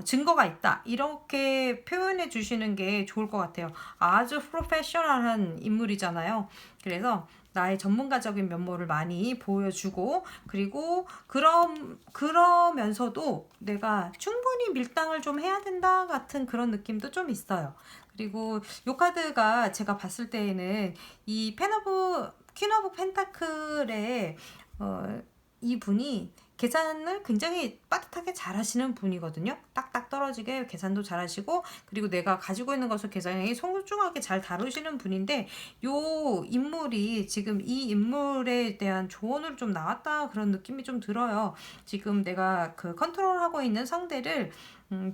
증거가 있다, 이렇게 표현해 주시는 게 좋을 것 같아요. 아주 프로페셔널한 인물이잖아요. 그래서 나의 전문가적인 면모를 많이 보여주고, 그리고 그러면서도 내가 충분히 밀당을 좀 해야 된다 같은 그런 느낌도 좀 있어요. 그리고 이 카드가 제가 봤을 때에는 이 퀸 오브 펜타클의 이분이 계산을 굉장히 빠듯하게 잘 하시는 분이거든요. 딱딱 떨어지게 계산도 잘 하시고, 그리고 내가 가지고 있는 것을 굉장히 소중하게 잘 다루시는 분인데, 요 인물이 지금 이 인물에 대한 조언으로 좀 나왔다, 그런 느낌이 좀 들어요. 지금 내가 그 컨트롤하고 있는 상대를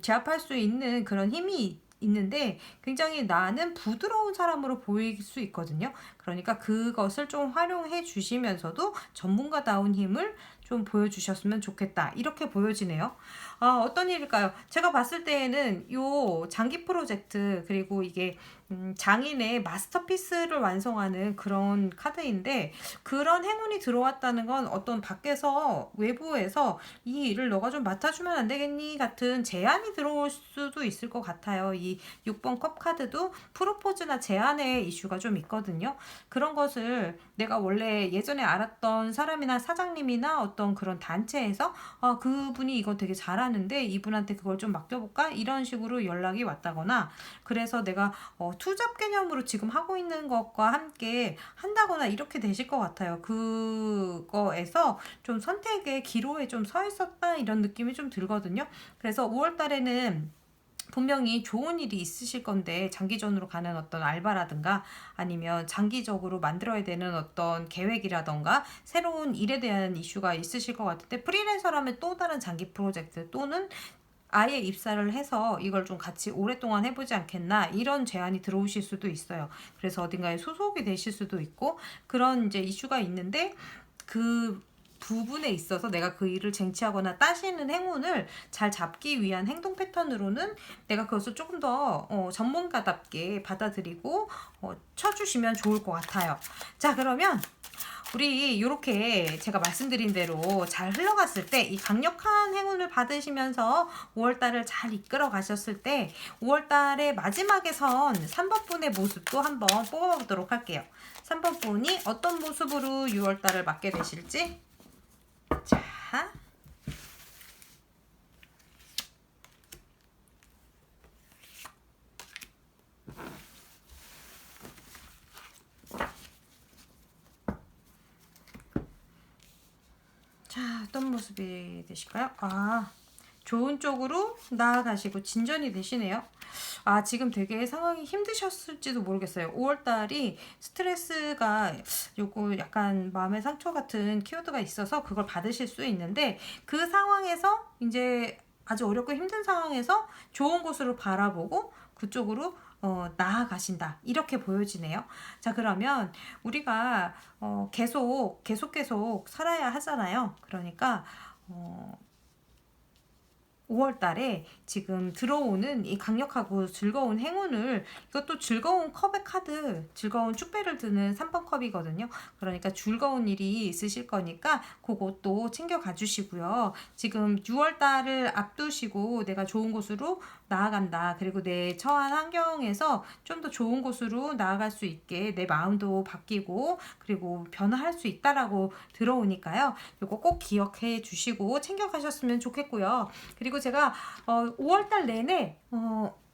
제압할 수 있는 그런 힘이 있는데, 굉장히 나는 부드러운 사람으로 보일 수 있거든요. 그러니까 그것을 좀 활용해 주시면서도 전문가다운 힘을 좀 보여주셨으면 좋겠다, 이렇게 보여지네요. 어떤 일일까요? 제가 봤을 때에는 요 장기 프로젝트, 그리고 이게 장인의 마스터피스를 완성하는 그런 카드인데, 그런 행운이 들어왔다는 건 어떤 밖에서, 외부에서 이 일을 너가 좀 맡아주면 안 되겠니 같은 제안이 들어올 수도 있을 것 같아요. 이 6번 컵 카드도 프로포즈나 제안의 이슈가 좀 있거든요. 그런 것을 내가 원래 예전에 알았던 사람이나 사장님이나 어떤 그런 단체에서 그분이 이거 되게 잘하는데 이분한테 그걸 좀 맡겨볼까? 이런 식으로 연락이 왔다거나, 그래서 내가 투잡 개념으로 지금 하고 있는 것과 함께 한다거나 이렇게 되실 것 같아요. 그거에서 좀 선택의 기로에 좀 서 있었다, 이런 느낌이 좀 들거든요. 그래서 5월 달에는 분명히 좋은 일이 있으실 건데, 장기전으로 가는 어떤 알바라든가, 아니면 장기적으로 만들어야 되는 어떤 계획이라던가 새로운 일에 대한 이슈가 있으실 것 같은데, 프리랜서라면 또 다른 장기 프로젝트, 또는 아예 입사를 해서 이걸 좀 같이 오랫동안 해보지 않겠나, 이런 제안이 들어오실 수도 있어요. 그래서 어딘가에 소속이 되실 수도 있고, 그런 이제 이슈가 있는데, 그 부분에 있어서 내가 그 일을 쟁취하거나 따시는 행운을 잘 잡기 위한 행동 패턴으로는 내가 그것을 조금 더 전문가답게 받아들이고 쳐주시면 좋을 것 같아요. 자, 그러면 우리 이렇게 제가 말씀드린 대로 잘 흘러갔을 때, 이 강력한 행운을 받으시면서 5월달을 잘 이끌어 가셨을 때, 5월달의 마지막에 선 3번 분의 모습도 한번 뽑아보도록 할게요. 3번 분이 어떤 모습으로 6월달을 맞게 되실지. 자, 어떤 모습이 되실까요? 좋은 쪽으로 나아가시고 진전이 되시네요. 지금 되게 상황이 힘드셨을지도 모르겠어요. 5월달이 스트레스가, 요거 약간 마음의 상처 같은 키워드가 있어서 그걸 받으실 수 있는데, 그 상황에서 이제 아주 어렵고 힘든 상황에서 좋은 곳으로 바라보고 그쪽으로 나아가신다. 이렇게 보여지네요. 자, 그러면 우리가 계속 살아야 하잖아요. 그러니까 5월 달에 지금 들어오는 이 강력하고 즐거운 행운을, 이것도 즐거운 컵의 카드, 즐거운 축배를 드는 3번 컵이거든요. 그러니까 즐거운 일이 있으실 거니까 그것도 챙겨가 주시고요. 지금 6월 달을 앞두시고 내가 좋은 곳으로 나아간다. 그리고 내 처한 환경에서 좀 더 좋은 곳으로 나아갈 수 있게 내 마음도 바뀌고 그리고 변화할 수 있다라고 들어오니까요. 이거 꼭 기억해 주시고 챙겨가셨으면 좋겠고요. 그리고 제가 5월달 내내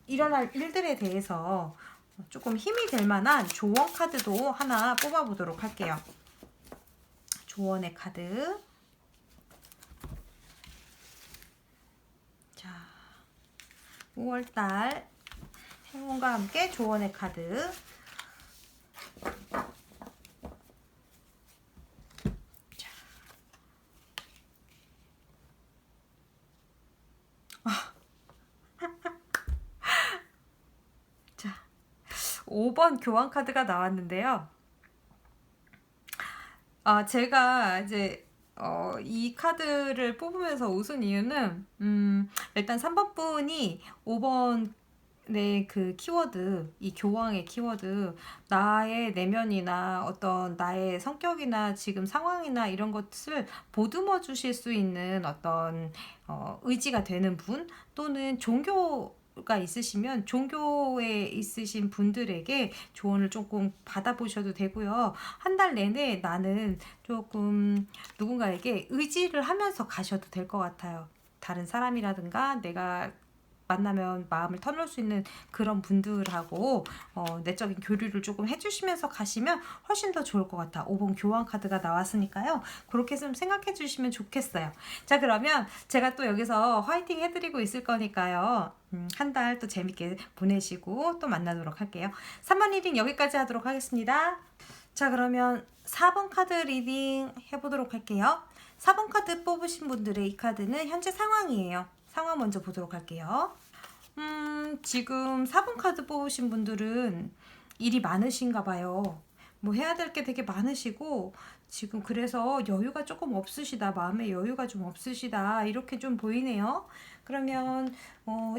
일어날 일들에 대해서 조금 힘이 될 만한 조언 카드도 하나 뽑아보도록 할게요. 조언의 카드. 자, 5월달 행운과 함께 조언의 카드. 자, 5번 교환 카드가 나왔는데요. 제가 이제 이 카드를 뽑으면서 웃은 이유는 일단 3번 분이 5번 그 키워드, 이 교황의 키워드, 나의 내면이나 어떤 나의 성격이나 지금 상황이나 이런 것을 보듬어 주실 수 있는 어떤 의지가 되는 분, 또는 종교가 있으시면 종교에 있으신 분들에게 조언을 조금 받아보셔도 되고요. 한 달 내내 나는 조금 누군가에게 의지를 하면서 가셔도 될 것 같아요. 다른 사람이라든가 내가 만나면 마음을 터놓을 수 있는 그런 분들하고 내적인 교류를 조금 해주시면서 가시면 훨씬 더 좋을 것 같아. 5번 교환 카드가 나왔으니까요. 그렇게 좀 생각해 주시면 좋겠어요. 자, 그러면 제가 또 여기서 화이팅 해드리고 있을 거니까요. 한 달 또 재밌게 보내시고 또 만나도록 할게요. 3번 리딩 여기까지 하도록 하겠습니다. 자, 그러면 4번 카드 리딩 해보도록 할게요. 4번 카드 뽑으신 분들의 이 카드는 현재 상황이에요. 상황 먼저 보도록 할게요. 지금 4번 카드 뽑으신 분들은 일이 많으신가 봐요. 뭐 해야 될 게 되게 많으시고 지금 그래서 여유가 조금 없으시다. 마음의 여유가 좀 없으시다. 이렇게 좀 보이네요. 그러면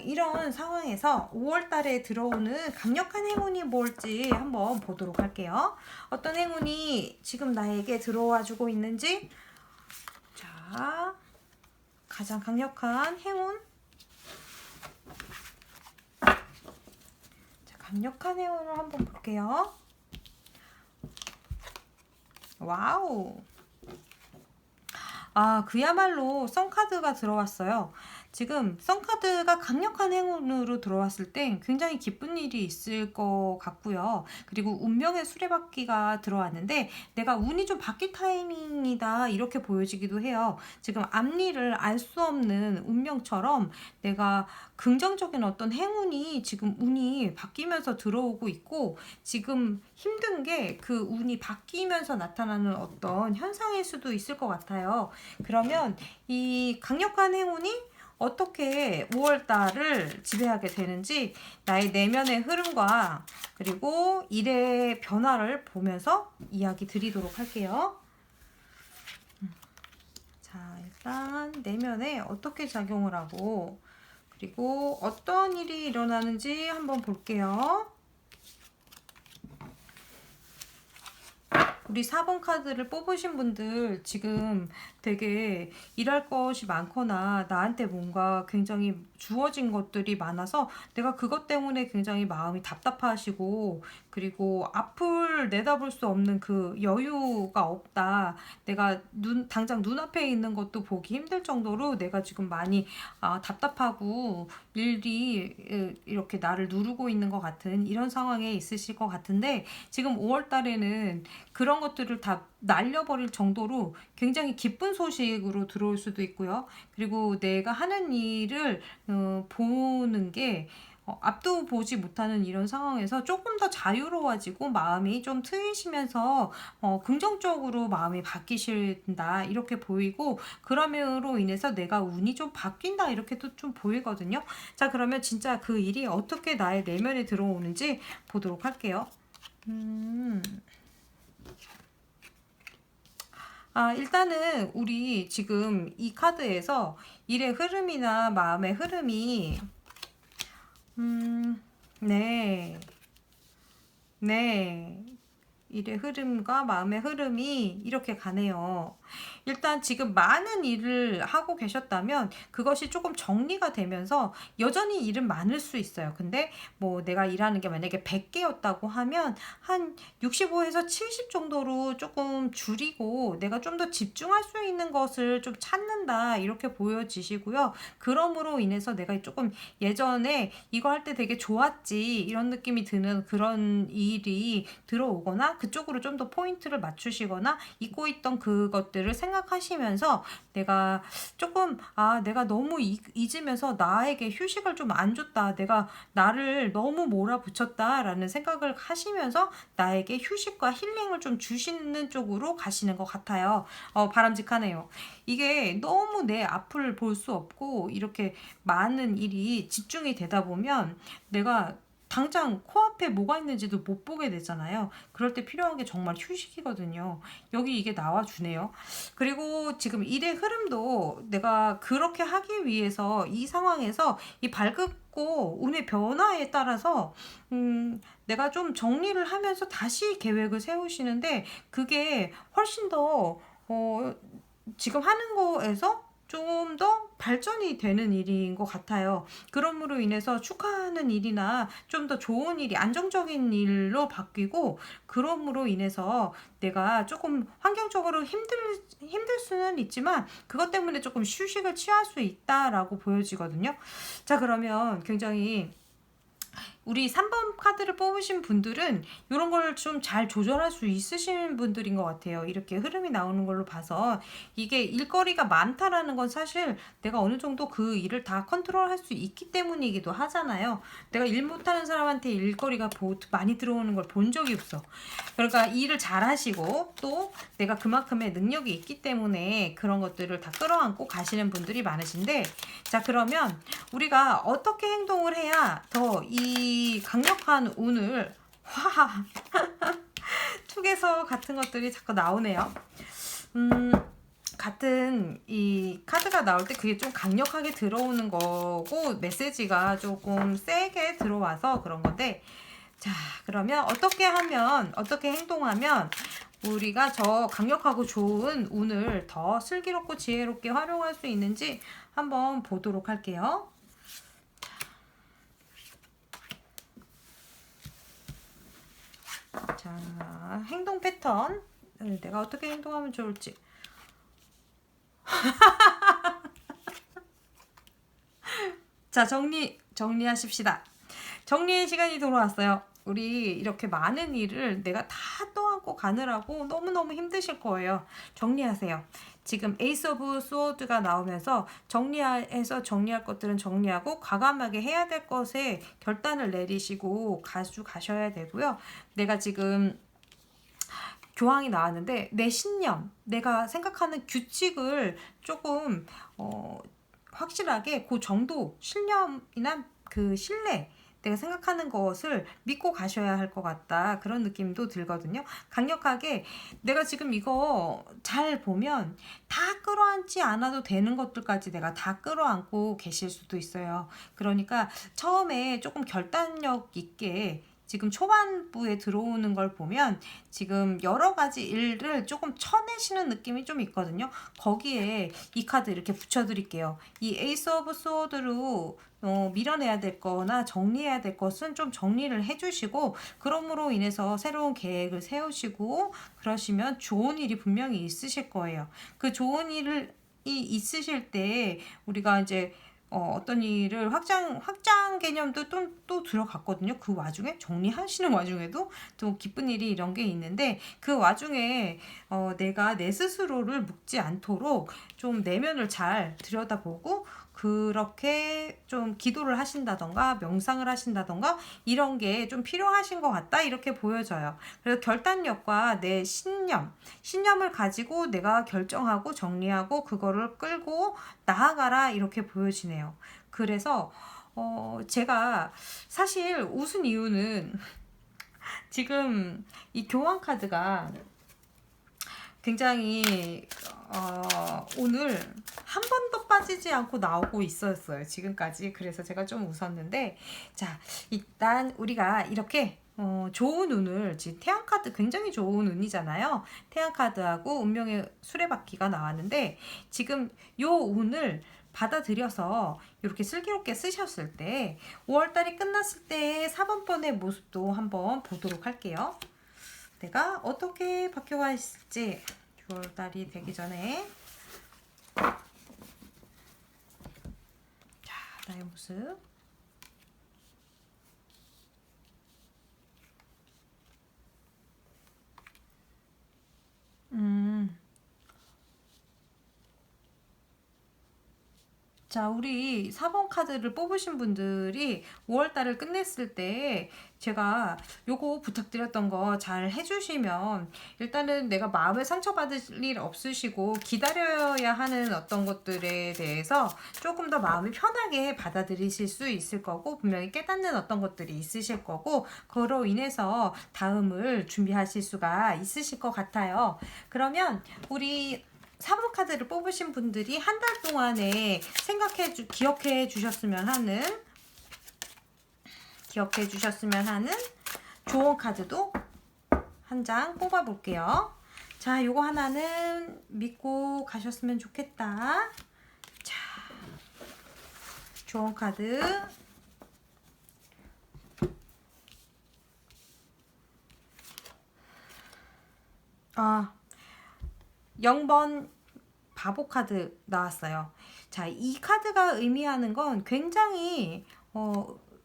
이런 상황에서 5월 달에 들어오는 강력한 행운이 뭘지 한번 보도록 할게요. 어떤 행운이 지금 나에게 들어와 주고 있는지. 자, 가장 강력한 행운. 자, 강력한 행운을 한번 볼게요. 와우. 그야말로 썬카드가 들어왔어요. 지금 썬카드가 강력한 행운으로 들어왔을 땐 굉장히 기쁜 일이 있을 것 같고요. 그리고 운명의 수레바퀴가 들어왔는데 내가 운이 좀 바뀔 타이밍이다 이렇게 보여지기도 해요. 지금 앞일을 알 수 없는 운명처럼 내가 긍정적인 어떤 행운이 지금 운이 바뀌면서 들어오고 있고 지금 힘든 게 그 운이 바뀌면서 나타나는 어떤 현상일 수도 있을 것 같아요. 그러면 이 강력한 행운이 어떻게 5월달을 지배하게 되는지 나의 내면의 흐름과 그리고 일의 변화를 보면서 이야기 드리도록 할게요. 자, 일단 내면에 어떻게 작용을 하고 그리고 어떤 일이 일어나는지 한번 볼게요. 우리 4번 카드를 뽑으신 분들 지금 되게 일할 것이 많거나 나한테 뭔가 굉장히 주어진 것들이 많아서 내가 그것 때문에 굉장히 마음이 답답하시고 그리고 앞을 내다볼 수 없는 그 여유가 없다. 내가 당장 눈앞에 있는 것도 보기 힘들 정도로 내가 지금 많이 답답하고 일이 이렇게 나를 누르고 있는 것 같은 이런 상황에 있으실 것 같은데 지금 5월 달에는 그런 것들을 다 날려버릴 정도로 굉장히 기쁜 소식으로 들어올 수도 있고요. 그리고 내가 하는 일을 보는 게 앞도 보지 못하는 이런 상황에서 조금 더 자유로워지고 마음이 좀 트이시면서 긍정적으로 마음이 바뀌신다 이렇게 보이고, 그러므로 인해서 내가 운이 좀 바뀐다 이렇게도 좀 보이거든요. 자, 그러면 진짜 그 일이 어떻게 나의 내면에 들어오는지 보도록 할게요. 일단은 우리 지금 이 카드에서 일의 흐름이나 마음의 흐름이 네, 네. 일의 흐름과 마음의 흐름이 이렇게 가네요. 일단 지금 많은 일을 하고 계셨다면 그것이 조금 정리가 되면서 여전히 일은 많을 수 있어요. 근데 뭐 내가 일하는 게 만약에 100개였다고 하면 한 65에서 70 정도로 조금 줄이고 내가 좀 더 집중할 수 있는 것을 좀 찾는다 이렇게 보여지시고요. 그러므로 인해서 내가 조금 예전에 이거 할 때 되게 좋았지 이런 느낌이 드는 그런 일이 들어오거나 그쪽으로 좀 더 포인트를 맞추시거나 잊고 있던 그것들을 생각하시면서 내가 조금 내가 너무 잊으면서 나에게 휴식을 좀 안 줬다, 내가 나를 너무 몰아붙였다 라는 생각을 하시면서 나에게 휴식과 힐링을 좀 주시는 쪽으로 가시는 것 같아요. 바람직하네요. 이게 너무 내 앞을 볼 수 없고 이렇게 많은 일이 집중이 되다 보면 내가 당장 코앞에 뭐가 있는지도 못 보게 되잖아요. 그럴 때 필요한 게 정말 휴식이거든요. 여기 이게 나와주네요. 그리고 지금 일의 흐름도 내가 그렇게 하기 위해서 이 상황에서 이 밝고 운의 변화에 따라서 내가 좀 정리를 하면서 다시 계획을 세우시는데 그게 훨씬 더 지금 하는 거에서 좀 더 발전이 되는 일인 것 같아요. 그러므로 인해서 축하하는 일이나 좀 더 좋은 일이 안정적인 일로 바뀌고, 그러므로 인해서 내가 조금 환경적으로 힘들 수는 있지만 그것 때문에 조금 휴식을 취할 수 있다라고 보여지거든요. 자, 그러면 굉장히 우리 3번 카드를 뽑으신 분들은 이런 걸 좀 잘 조절할 수 있으신 분들인 것 같아요. 이렇게 흐름이 나오는 걸로 봐서 이게 일거리가 많다라는 건 사실 내가 어느 정도 그 일을 다 컨트롤할 수 있기 때문이기도 하잖아요. 내가 일 못하는 사람한테 일거리가 많이 들어오는 걸 본 적이 없어. 그러니까 일을 잘 하시고 또 내가 그만큼의 능력이 있기 때문에 그런 것들을 다 끌어안고 가시는 분들이 많으신데, 자, 그러면 우리가 어떻게 행동을 해야 더 이 강력한 운을 투게서 같은 것들이 자꾸 나오네요. 같은 이 카드가 나올 때 그게 좀 강력하게 들어오는 거고 메시지가 조금 세게 들어와서 그런 건데, 자, 그러면 어떻게 행동하면 우리가 저 강력하고 좋은 운을 더 슬기롭고 지혜롭게 활용할 수 있는지 한번 보도록 할게요. 자, 행동 패턴. 내가 어떻게 행동하면 좋을지. 자, 정리하십시다. 정리의 시간이 돌아왔어요. 우리 이렇게 많은 일을 내가 다 떠안고 가느라고 너무너무 힘드실 거예요. 정리하세요. 지금 에이스 오브 소드가 나오면서 정리할 것들은 정리하고 과감하게 해야 될 것에 결단을 내리시고 가셔야 되고요. 내가 지금 교황이 나왔는데 내 신념, 내가 생각하는 규칙을 조금 확실하게 그 정도 신념이나 그 신뢰, 내가 생각하는 것을 믿고 가셔야 할 것 같다, 그런 느낌도 들거든요. 강력하게 내가 지금 이거 잘 보면 다 끌어안지 않아도 되는 것들까지 내가 다 끌어안고 계실 수도 있어요. 그러니까 처음에 조금 결단력 있게 지금 초반부에 들어오는 걸 보면 지금 여러 가지 일을 조금 쳐내시는 느낌이 좀 있거든요. 거기에 이 카드 이렇게 붙여드릴게요. 이 에이스 오브 소드로 밀어내야 될 거나 정리해야 될 것은 좀 정리를 해주시고, 그러므로 인해서 새로운 계획을 세우시고 그러시면 좋은 일이 분명히 있으실 거예요. 그 좋은 일이 있으실 때 우리가 이제 어떤 일을 확장 개념도 또 들어갔거든요. 그 와중에 정리하시는 와중에도 또 기쁜 일이 이런 게 있는데, 그 와중에 내가 내 스스로를 묶지 않도록 좀 내면을 잘 들여다보고 그렇게 좀 기도를 하신다던가 명상을 하신다던가 이런 게 좀 필요하신 것 같다 이렇게 보여져요. 그래서 결단력과 내 신념을 가지고 내가 결정하고 정리하고 그거를 끌고 나아가라 이렇게 보여지네요. 그래서 제가 사실 웃은 이유는 지금 이 교환 카드가 굉장히 오늘 한 번도 빠지지 않고 나오고 있었어요. 지금까지. 그래서 제가 좀 웃었는데, 자, 일단 우리가 이렇게 좋은 운을, 지금 태양 카드 굉장히 좋은 운이잖아요. 태양 카드하고 운명의 수레바퀴가 나왔는데, 지금 요 운을 받아들여서 이렇게 슬기롭게 쓰셨을 때 5월달이 끝났을 때의 4번번의 모습도 한번 보도록 할게요. 내가 어떻게 바뀌어가 있을지 6월달이 되기 전에 자, 나의 모습 자, 우리 4번 카드를 뽑으신 분들이 5월달을 끝냈을 때 제가 요거 부탁드렸던 거 잘 해주시면 일단은 내가 마음에 상처받을 일 없으시고 기다려야 하는 어떤 것들에 대해서 조금 더 마음이 편하게 받아들이실 수 있을 거고 분명히 깨닫는 어떤 것들이 있으실 거고 그로 인해서 다음을 준비하실 수가 있으실 것 같아요. 그러면 우리 4번 카드를 뽑으신 분들이 한 달 동안에 기억해 주셨으면 하는 좋은 카드도 한 장 뽑아 볼게요. 자, 요거 하나는 믿고 가셨으면 좋겠다. 자, 좋은 카드. 아, 0번 바보 카드 나왔어요. 자, 이 카드가 의미하는 건 굉장히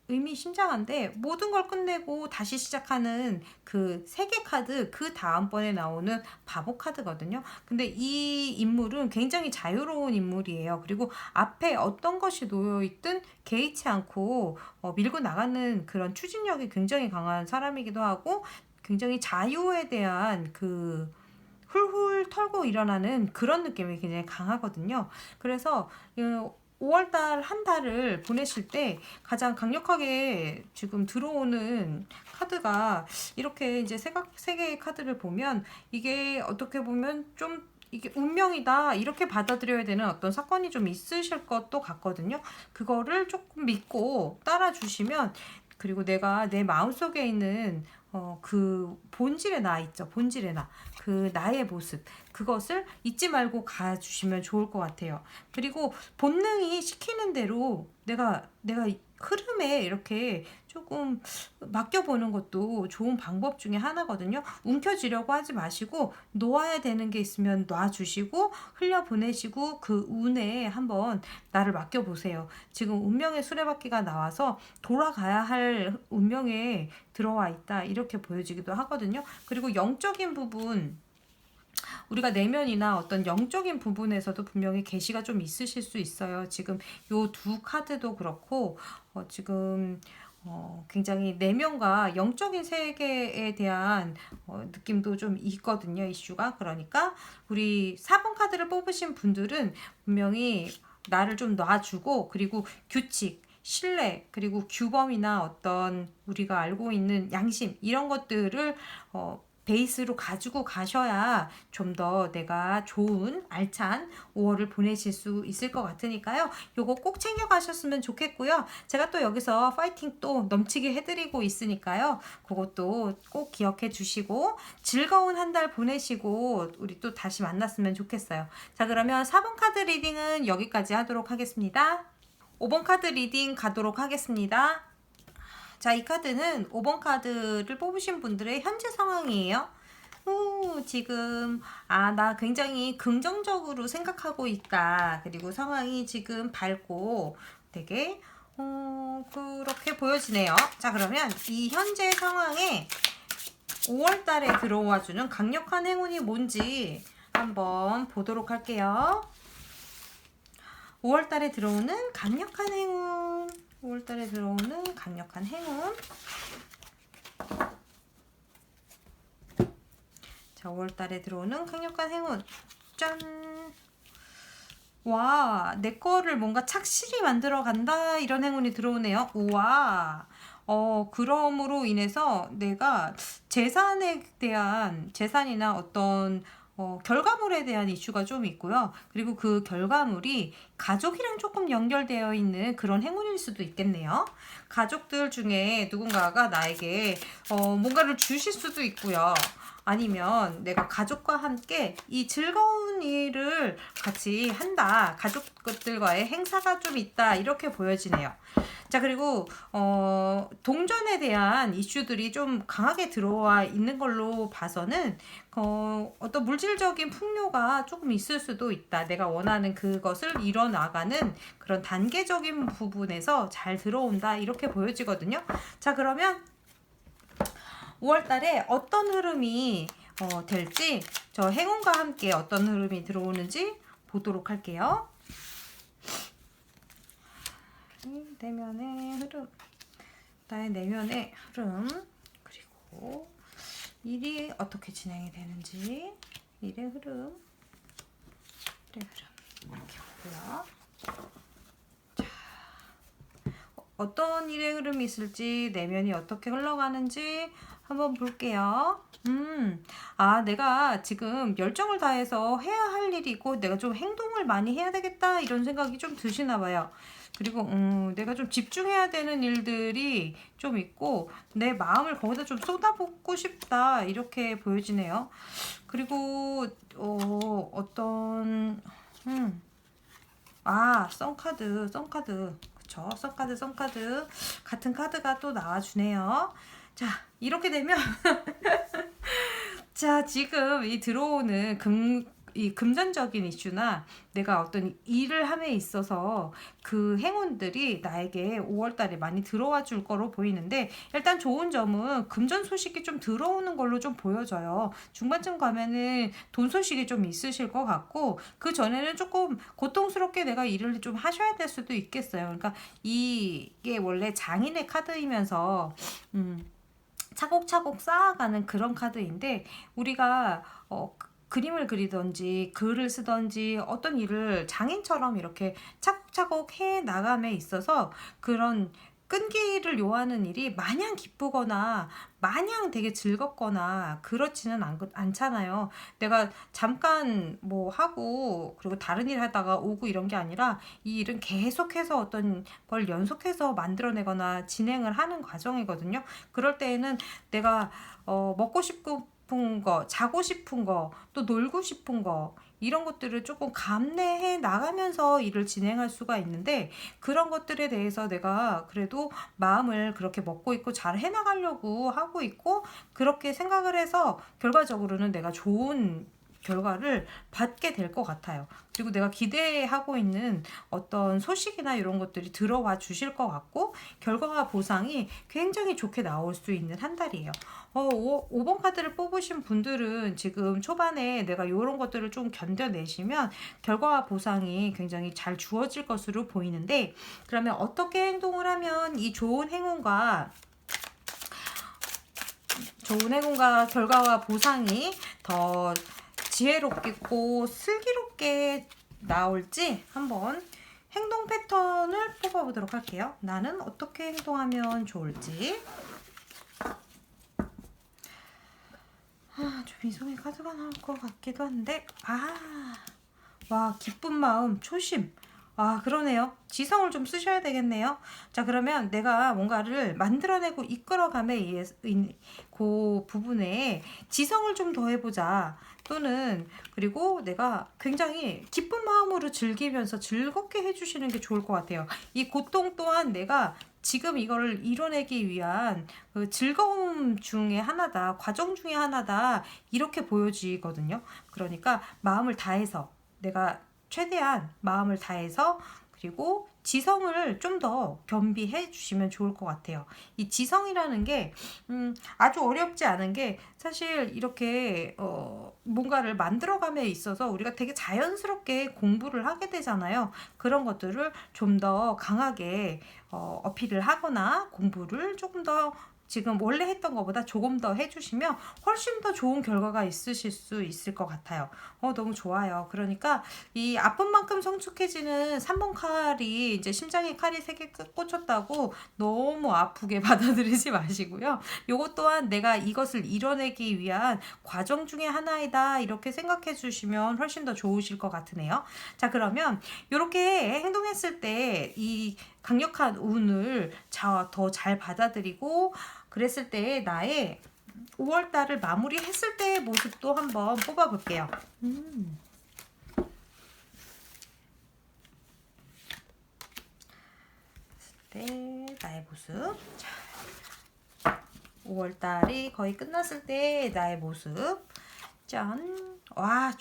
의미심장한데 모든 걸 끝내고 다시 시작하는 그 세계 카드 그 다음번에 나오는 바보 카드거든요. 근데 이 인물은 굉장히 자유로운 인물이에요. 그리고 앞에 어떤 것이 놓여 있든 개의치 않고 밀고 나가는 그런 추진력이 굉장히 강한 사람이기도 하고 굉장히 자유에 대한 그 훌훌 털고 일어나는 그런 느낌이 굉장히 강하거든요. 그래서 5월달 한 달을 보내실 때 가장 강력하게 지금 들어오는 카드가 이렇게 이제 세 개의 카드를 보면 이게 어떻게 보면 좀 이게 운명이다 이렇게 받아들여야 되는 어떤 사건이 좀 있으실 것도 같거든요. 그거를 조금 믿고 따라주시면 그리고 내가 내 마음속에 있는 그 본질의 나 있죠. 본질의 나. 그 나의 모습. 그것을 잊지 말고 가주시면 좋을 것 같아요. 그리고 본능이 시키는 대로 내가 흐름에 이렇게 조금 맡겨보는 것도 좋은 방법 중에 하나거든요. 움켜쥐려고 하지 마시고 놓아야 되는 게 있으면 놔주시고 흘려보내시고 그 운에 한번 나를 맡겨보세요. 지금 운명의 수레바퀴가 나와서 돌아가야 할 운명에 들어와 있다 이렇게 보여지기도 하거든요. 그리고 영적인 부분 우리가 내면이나 어떤 영적인 부분에서도 분명히 계시가 좀 있으실 수 있어요. 지금 요 두 카드도 그렇고 지금 굉장히 내면과 영적인 세계에 대한 느낌도 좀 있거든요. 이슈가. 그러니까 우리 4번 카드를 뽑으신 분들은 분명히 나를 좀 놔주고 그리고 규칙 신뢰 그리고 규범이나 어떤 우리가 알고 있는 양심 이런 것들을 베이스로 가지고 가셔야 좀 더 내가 좋은 알찬 5월을 보내실 수 있을 것 같으니까요. 요거 꼭 챙겨 가셨으면 좋겠고요. 제가 또 여기서 파이팅 또 넘치게 해드리고 있으니까요. 그것도 꼭 기억해 주시고 즐거운 한 달 보내시고 우리 또 다시 만났으면 좋겠어요. 자, 그러면 4번 카드 리딩은 여기까지 하도록 하겠습니다. 5번 카드 리딩 가도록 하겠습니다. 자, 이 카드는 5번 카드를 뽑으신 분들의 현재 상황이에요. 지금 나 굉장히 긍정적으로 생각하고 있다. 그리고 상황이 지금 밝고 되게 그렇게 보여지네요. 자, 그러면 이 현재 상황에 5월 달에 들어와 주는 강력한 행운이 뭔지 한번 보도록 할게요. 5월달에 들어오는 강력한 행운. 5월달에 들어오는 강력한 행운. 자, 5월달에 들어오는 강력한 행운. 짠! 와, 내 거를 뭔가 착실히 만들어 간다. 이런 행운이 들어오네요. 우와. 그럼으로 인해서 내가 재산에 대한, 재산이나 어떤 결과물에 대한 이슈가 좀 있고요. 그리고 그 결과물이 가족이랑 조금 연결되어 있는 그런 행운일 수도 있겠네요. 가족들 중에 누군가가 나에게 뭔가를 주실 수도 있고요. 아니면 내가 가족과 함께 이 즐거운 일을 같이 한다. 가족들과의 행사가 좀 있다. 이렇게 보여지네요. 자, 그리고 동전에 대한 이슈들이 좀 강하게 들어와 있는 걸로 봐서는 어떤 물질적인 풍요가 조금 있을 수도 있다. 내가 원하는 그것을 이뤄나가는 그런 단계적인 부분에서 잘 들어온다. 이렇게 보여지거든요. 자, 그러면 5월달에 어떤 흐름이 될지, 저 행운과 함께 어떤 흐름이 들어오는지 보도록 할게요. 내면의 흐름, 나의 내면의 흐름, 그리고 일이 어떻게 진행이 되는지, 일의 흐름, 일의 흐름 이렇게 보고요. 자, 어떤 일의 흐름이 있을지, 내면이 어떻게 흘러가는지 한번 볼게요. 내가 지금 열정을 다해서 해야 할 일이 있고 내가 좀 행동을 많이 해야 되겠다 이런 생각이 좀 드시나 봐요. 그리고 내가 좀 집중해야 되는 일들이 좀 있고 내 마음을 거기다 좀 쏟아붓고 싶다 이렇게 보여지네요. 그리고 썬카드 그쵸? 썬카드 같은 카드가 또 나와주네요. 자, 이렇게 되면 자, 지금 이 들어오는 이 금전적인 이슈나 내가 어떤 일을 함에 있어서 그 행운들이 나에게 5월달에 많이 들어와 줄 거로 보이는데, 일단 좋은 점은 금전 소식이 좀 들어오는 걸로 좀 보여져요. 중반쯤 가면은 돈 소식이 좀 있으실 것 같고, 그 전에는 조금 고통스럽게 내가 일을 좀 하셔야 될 수도 있겠어요. 그러니까 이게 원래 장인의 카드이면서 차곡차곡 쌓아가는 그런 카드인데, 우리가 그림을 그리던지 글을 쓰던지 어떤 일을 장인처럼 이렇게 차곡차곡 해 나감에 있어서 그런 끈기를 요하는 일이 마냥 기쁘거나 마냥 되게 즐겁거나 그렇지는 않잖아요. 내가 잠깐 뭐 하고 그리고 다른 일 하다가 오고 이런 게 아니라 이 일은 계속해서 어떤 걸 연속해서 만들어내거나 진행을 하는 과정이거든요. 그럴 때에는 내가 먹고 싶은 거, 자고 싶은 거, 또 놀고 싶은 거 이런 것들을 조금 감내해 나가면서 일을 진행할 수가 있는데, 그런 것들에 대해서 내가 그래도 마음을 그렇게 먹고 있고 잘 해나가려고 하고 있고 그렇게 생각을 해서 결과적으로는 내가 좋은 결과를 받게 될 것 같아요. 그리고 내가 기대하고 있는 어떤 소식이나 이런 것들이 들어와 주실 것 같고 결과와 보상이 굉장히 좋게 나올 수 있는 한 달이에요. 5번 카드를 뽑으신 분들은 지금 초반에 내가 이런 것들을 좀 견뎌내시면 결과와 보상이 굉장히 잘 주어질 것으로 보이는데, 그러면 어떻게 행동을 하면 이 좋은 행운과 결과와 보상이 더 지혜롭고 슬기롭게 나올지 한번 행동 패턴을 뽑아보도록 할게요. 나는 어떻게 행동하면 좋을지. 좀 이성의 카드가 나올 것 같기도 한데, 와, 기쁜 마음, 초심. 그러네요. 지성을 좀 쓰셔야 되겠네요. 자, 그러면 내가 뭔가를 만들어내고 이끌어감에 의해서 그 부분에 지성을 좀 더해보자. 또는 그리고 내가 굉장히 기쁜 마음으로 즐기면서 즐겁게 해주시는 게 좋을 것 같아요. 이 고통 또한 내가 지금 이거를 이뤄내기 위한 그 즐거움 중에 하나다, 과정 중에 하나다 이렇게 보여지거든요. 그러니까 마음을 다해서 내가 최대한 마음을 다해서 그리고 지성을 좀 더 겸비해 주시면 좋을 것 같아요. 이 지성이라는 게 아주 어렵지 않은 게 사실 이렇게 뭔가를 만들어감에 있어서 우리가 되게 자연스럽게 공부를 하게 되잖아요. 그런 것들을 좀 더 강하게 어필을 하거나 공부를 조금 더 지금 원래 했던 것보다 조금 더 해주시면 훨씬 더 좋은 결과가 있으실 수 있을 것 같아요. 너무 좋아요. 그러니까 이 아픈 만큼 성숙해지는 3번 칼이 이제 심장에 칼이 3개 꽂혔다고 너무 아프게 받아들이지 마시고요. 요것 또한 내가 이것을 이뤄내기 위한 과정 중에 하나이다 이렇게 생각해 주시면 훨씬 더 좋으실 것 같으네요. 자, 그러면 이렇게 행동했을 때 이 강력한 운을 더 잘 받아들이고 그랬을 때 나의 5월달을 마무리했을 때의 모습도 한번 뽑아볼게요. 네, 나의 모습. 자, 5월달이 거의 끝났을 때 나의 모습. 짠. 와,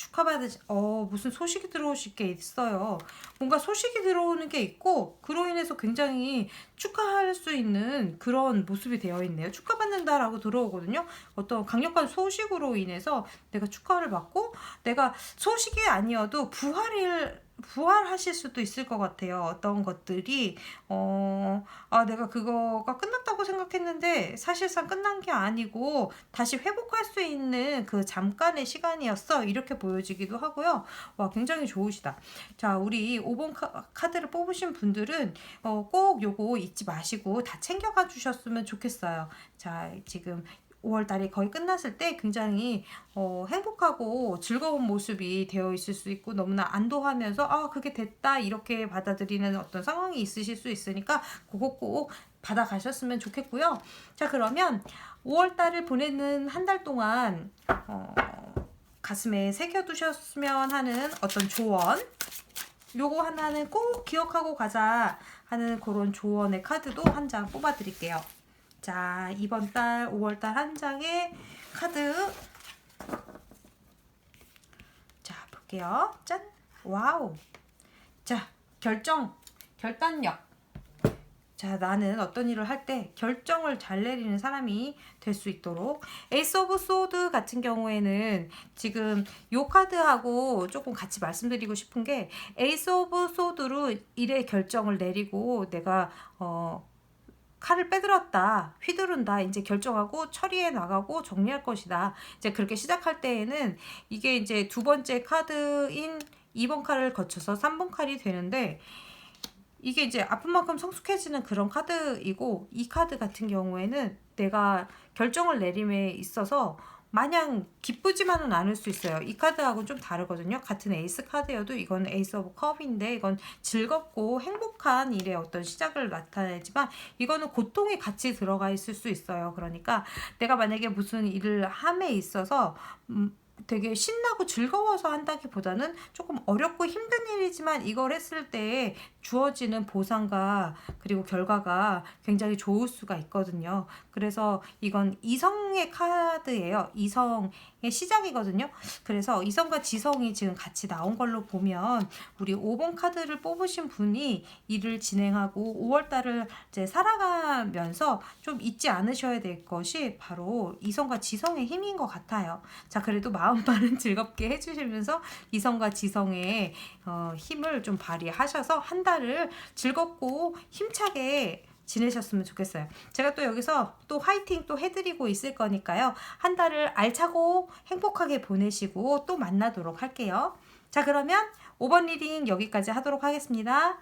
무슨 소식이 들어오실 게 있어요. 뭔가 소식이 들어오는 게 있고 그로 인해서 굉장히 축하할 수 있는 그런 모습이 되어 있네요. 축하받는다라고 들어오거든요. 어떤 강력한 소식으로 인해서 내가 축하를 받고 내가 소식이 아니어도 부활하실 수도 있을 것 같아요. 어떤 것들이 내가 그거가 끝났다고 생각했는데 사실상 끝난 게 아니고 다시 회복할 수 있는 그 잠깐의 시간이었어. 이렇게 보여지기도 하고요. 와, 굉장히 좋으시다. 자, 우리 5번 카드를 뽑으신 분들은 꼭 요거 잊지 마시고 다 챙겨가 주셨으면 좋겠어요. 자, 지금 5월달이 거의 끝났을 때 굉장히 행복하고 즐거운 모습이 되어 있을 수 있고 너무나 안도하면서 그게 됐다 이렇게 받아들이는 어떤 상황이 있으실 수 있으니까 그거 꼭 받아가셨으면 좋겠고요. 자, 그러면 5월달을 보내는 한 달 동안 가슴에 새겨두셨으면 하는 어떤 조언 요거 하나는 꼭 기억하고 가자 하는 그런 조언의 카드도 한 장 뽑아 드릴게요. 자, 이번 달 5월달 한 장의 카드. 자, 볼게요. 짠. 와우. 자, 결단력. 자, 나는 어떤 일을 할 때 결정을 잘 내리는 사람이 될 수 있도록. 에이스 오브 소드 같은 경우에는 지금 요 카드하고 조금 같이 말씀드리고 싶은 게 에이스 오브 소드로 일의 결정을 내리고 내가 칼을 빼들었다, 휘두른다, 이제 결정하고 처리해 나가고 정리할 것이다. 이제 그렇게 시작할 때에는 이게 이제 두 번째 카드인 2번 칼을 거쳐서 3번 칼이 되는데 이게 이제 아픈 만큼 성숙해지는 그런 카드이고 이 카드 같은 경우에는 내가 결정을 내림에 있어서 마냥 기쁘지만은 않을 수 있어요. 이 카드하고는 좀 다르거든요. 같은 에이스 카드여도 이건 에이스 오브 컵인데 이건 즐겁고 행복한 일의 어떤 시작을 나타내지만 이거는 고통이 같이 들어가 있을 수 있어요. 그러니까 내가 만약에 무슨 일을 함에 있어서 되게 신나고 즐거워서 한다기보다는 조금 어렵고 힘든 일이지만 이걸 했을 때 주어지는 보상과 그리고 결과가 굉장히 좋을 수가 있거든요. 그래서 이건 이성의 카드예요. 이성의 시작이거든요. 그래서 이성과 지성이 지금 같이 나온 걸로 보면 우리 5번 카드를 뽑으신 분이 일을 진행하고 5월달을 이제 살아가면서 좀 잊지 않으셔야 될 것이 바로 이성과 지성의 힘인 것 같아요. 자, 그래도 마음만은 즐겁게 해주시면서 이성과 지성의 힘을 좀 발휘하셔서 한 달을 즐겁고 힘차게 지내셨으면 좋겠어요. 제가 또 여기서 또 화이팅 또 해드리고 있을 거니까요. 한 달을 알차고 행복하게 보내시고 또 만나도록 할게요. 자, 그러면 5번 리딩 여기까지 하도록 하겠습니다.